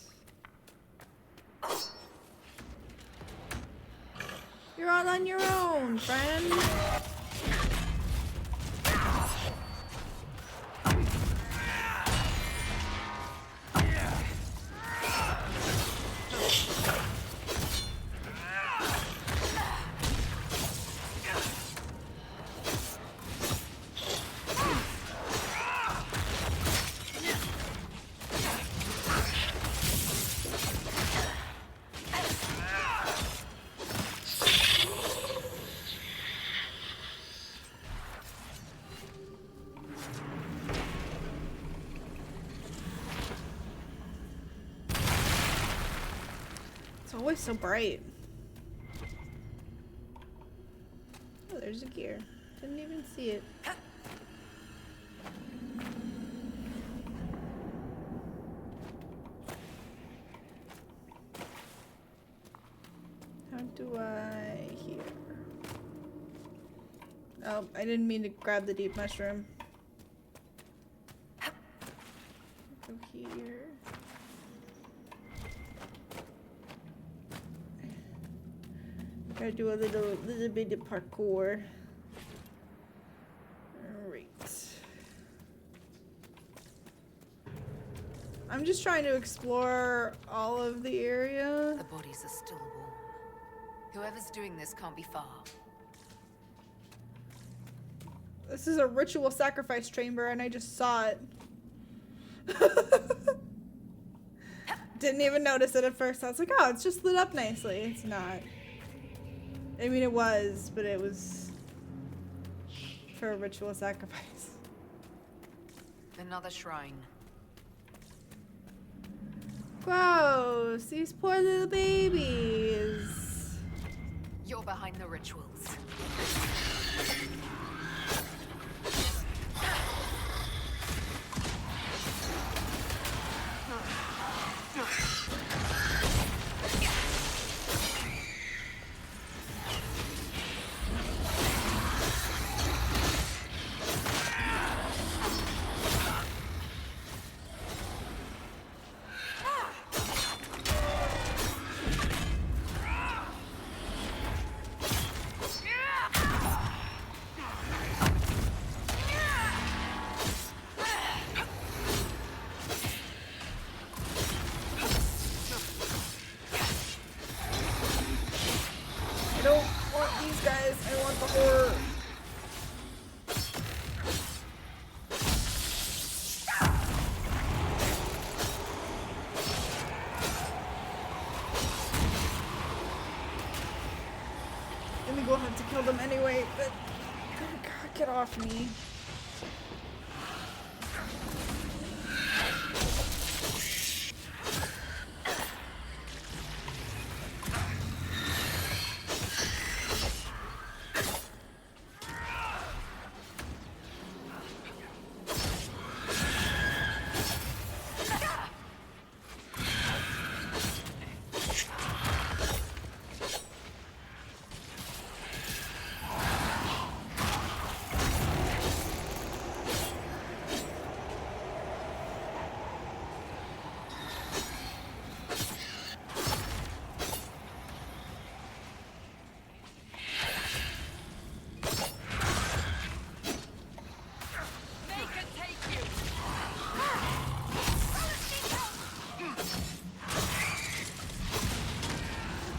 You're all on your own, friend. It's always so bright. Oh, there's a gear. Didn't even see it. How do I hear? Oh, I didn't mean to grab the deep mushroom. Go here. Gotta do a little bit of parkour. Alright. I'm just trying to explore all of the area. The bodies are still warm. Whoever's doing this can't be far. This is a ritual sacrifice chamber and I just saw it. Didn't even notice it at first. I was like, oh, it's just lit up nicely. It's not. I mean, it was, but it was for a ritual sacrifice. Another shrine. Gross. These poor little babies. You're behind the rituals. And we will have to kill them anyway, but oh God, get off me.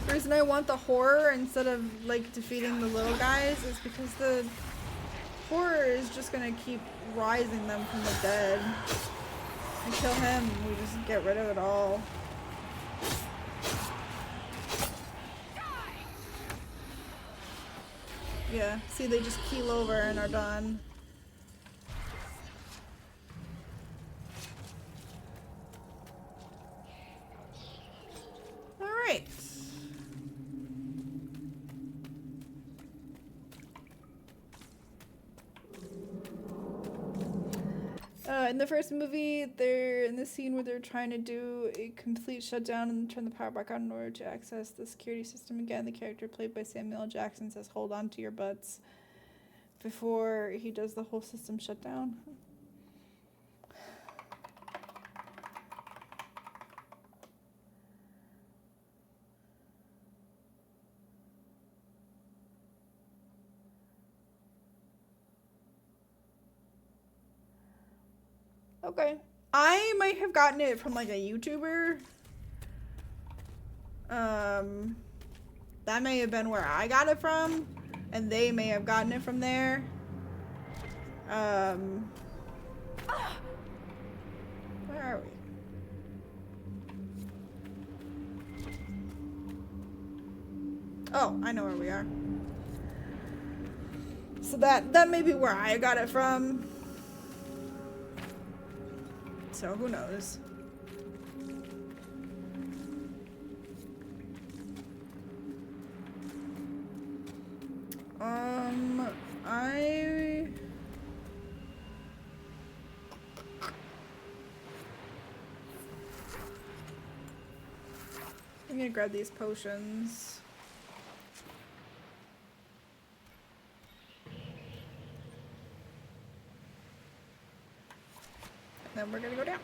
The reason I want the horror instead of like defeating the little guys is because the horror is just gonna keep rising them from the dead. We kill him, we just get rid of it all. Yeah, see, they just keel over and are done. Alright. In the first movie, they're in the scene where they're trying to do a complete shutdown and turn the power back on in order to access the security system again. The character played by Samuel L. Jackson says, "Hold on to your butts," before he does the whole system shutdown. Okay. I might have gotten it from like a YouTuber. That may have been where I got it from, and they may have gotten it from there. Where are we? Oh, I know where we are. So that may be where I got it from. So who knows? I'm gonna grab these potions. Then we're gonna go down.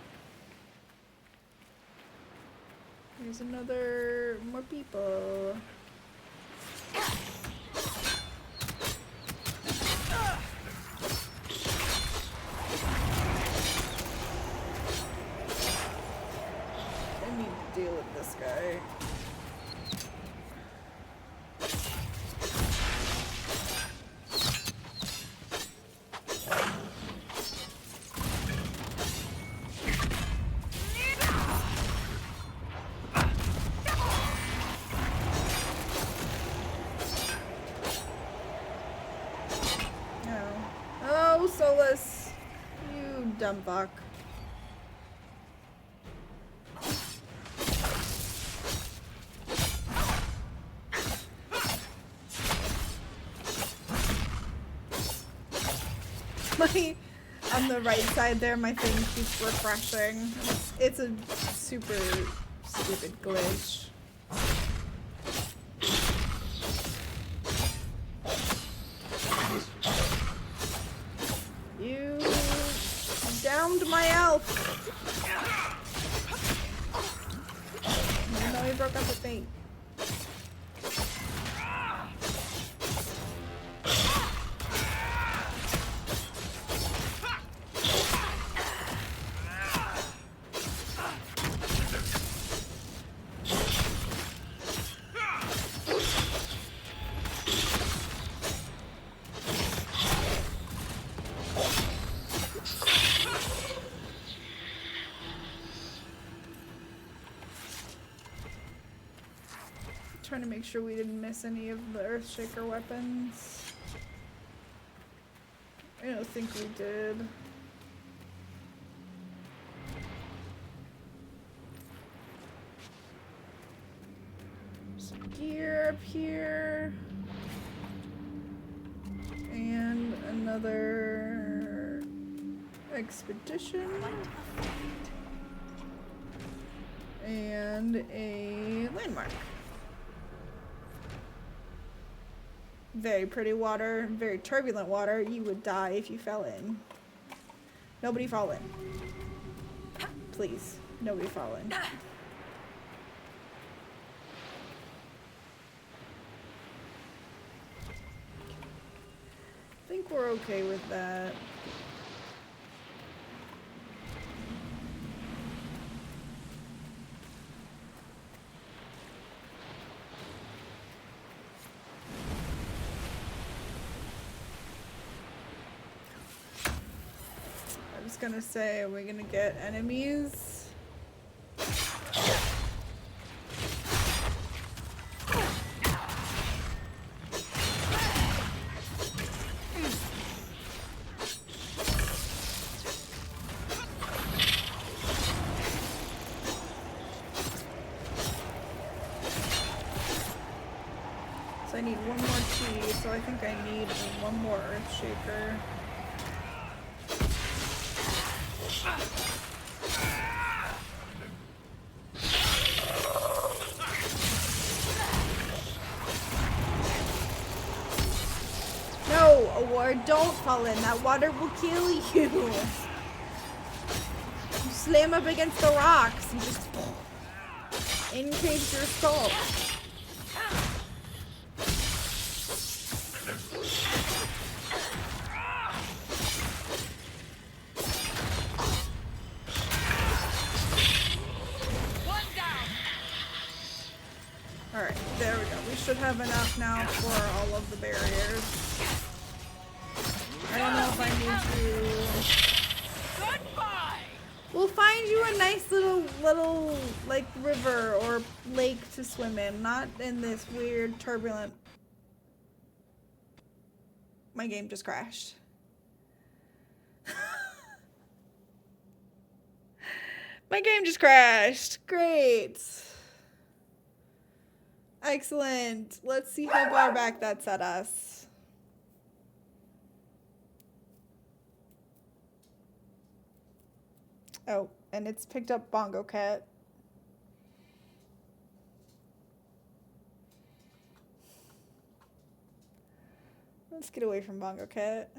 There's more people. I need to deal with this guy. Dumb fuck. On the right side there, my thing keeps refreshing. It's a super stupid glitch. You downed my elf. Even though he broke up the thing. trying to make sure we didn't miss any of the Earthshaker weapons. I don't think we did. Some gear up here. And another expedition. And a landmark. Very pretty water, very turbulent water. You would die if you fell in. Nobody fall in. Please, nobody fall in. I think we're okay with that. I was gonna say, are we gonna get enemies? So I need one more key, so I think I need one more Earthshaker. No, Award, don't fall in. That water will kill you. You slam up against the rocks and just encase your skull. Alright, there we go. We should have enough now for all of the barriers. I don't know if I need to... Goodbye! We'll find you a nice little like river or lake to swim in, not in this weird turbulent... My game just crashed. My game just crashed. Great. Excellent. Let's see how far back that set us. Oh, and it's picked up Bongo Cat. Let's get away from Bongo Cat.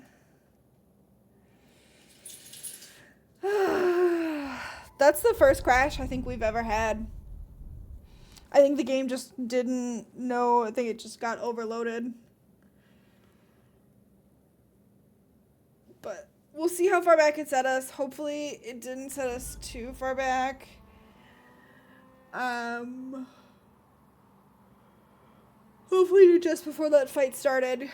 That's the first crash I think we've ever had. I think the game just didn't know. I think it just got overloaded. But we'll see how far back it set us. Hopefully it didn't set us too far back. Hopefully just before that fight started.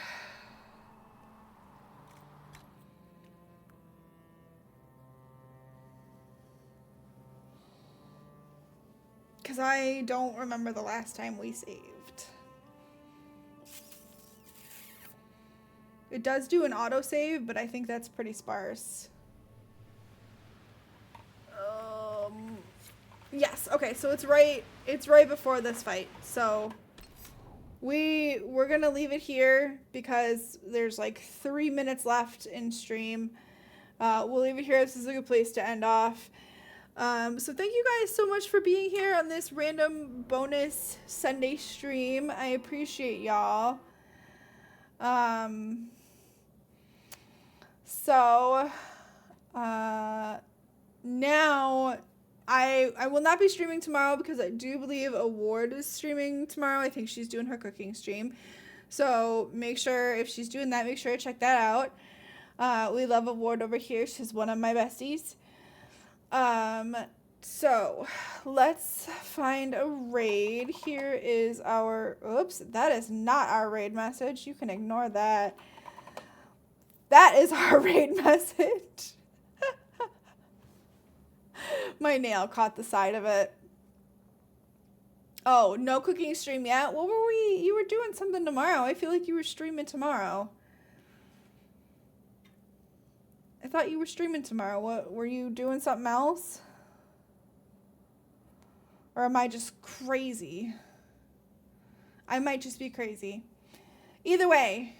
Because I don't remember the last time we saved. It does do an autosave, but I think that's pretty sparse. Yes, okay, so it's right before this fight. So we're gonna leave it here because there's like 3 minutes left in stream. We'll leave it here. This is a good place to end off. So thank you guys so much for being here on this random bonus Sunday stream. I appreciate y'all. Now I will not be streaming tomorrow because I do believe Award is streaming tomorrow. I think she's doing her cooking stream. So make sure, if she's doing that, make sure to check that out. We love Award over here. She's one of my besties. So let's find a raid. Here is our, oops, that is not our raid message. You can ignore that. That is our raid message. My nail caught the side of it. Oh, no cooking stream yet? What were we? You were doing something tomorrow. I feel like you were streaming tomorrow. I thought you were streaming tomorrow. What, were you doing something else? Or am I just crazy? I might just be crazy. Either way,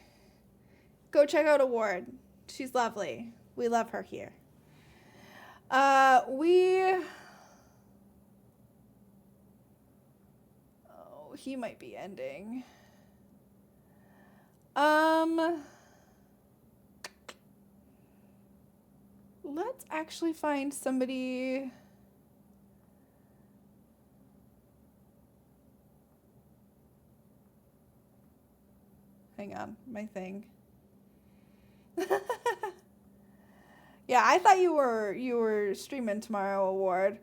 go check out Award. She's lovely. We love her here. He might be ending. Let's actually find somebody. Hang on, my thing. Yeah, I thought you were streaming tomorrow, Award.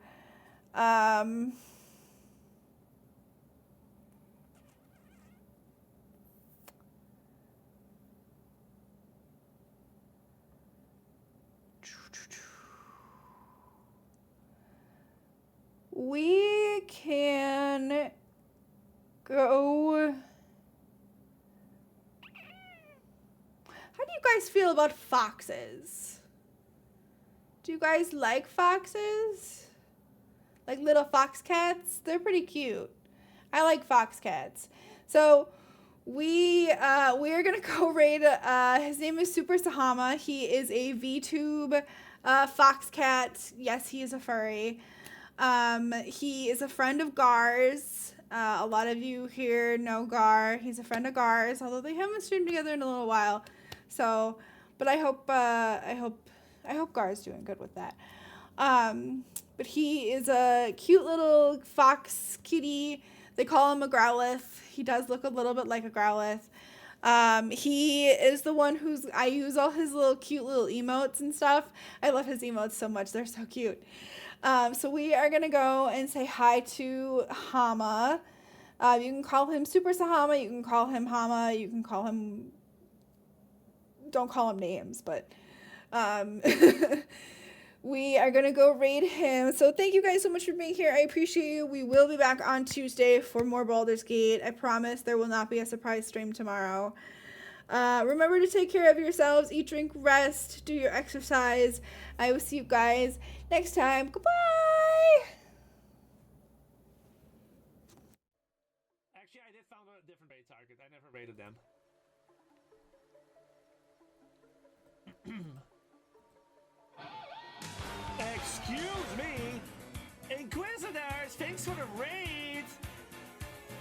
We can go. How do you guys feel about foxes? Do you guys like foxes? Like little fox cats? They're pretty cute. I like fox cats. So we are gonna go raid. His name is Super Sahama. He is a VTube fox cat. Yes, he is a furry. He is a friend of Gar's. A lot of you here know Gar. He's a friend of Gar's, although they haven't streamed together in a little while. So, but I hope Gar's doing good with that. But he is a cute little fox kitty. They call him a Growlithe. He does look a little bit like a Growlithe. He is the one I use all his little cute little emotes and stuff. I love his emotes so much. They're so cute. So we are going to go and say hi to Hama. You can call him Super Sahama. You can call him Hama. You can call him... Don't call him names, but... we are going to go raid him. So thank you guys so much for being here. I appreciate you. We will be back on Tuesday for more Baldur's Gate. I promise there will not be a surprise stream tomorrow. Remember to take care of yourselves. Eat, drink, rest. Do your exercise. I will see you guys next time. Goodbye. Actually, I did found a different raid target. I never raided them. Excuse me, Inquisitors, thanks for the raid.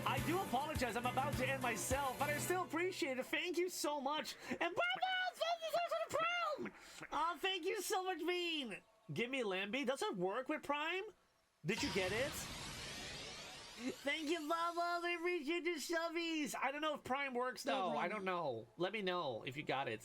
I do apologize, I'm about to end myself, but I still appreciate it. Thank you so much. And thank you so much for the Prime. Oh, thank you so much, Bean. Give me Lamby. Does it work with Prime? Did you get it? Thank you, Bubbles. I appreciate the subbies. I don't know if Prime works though. I don't know. Let me know if you got it.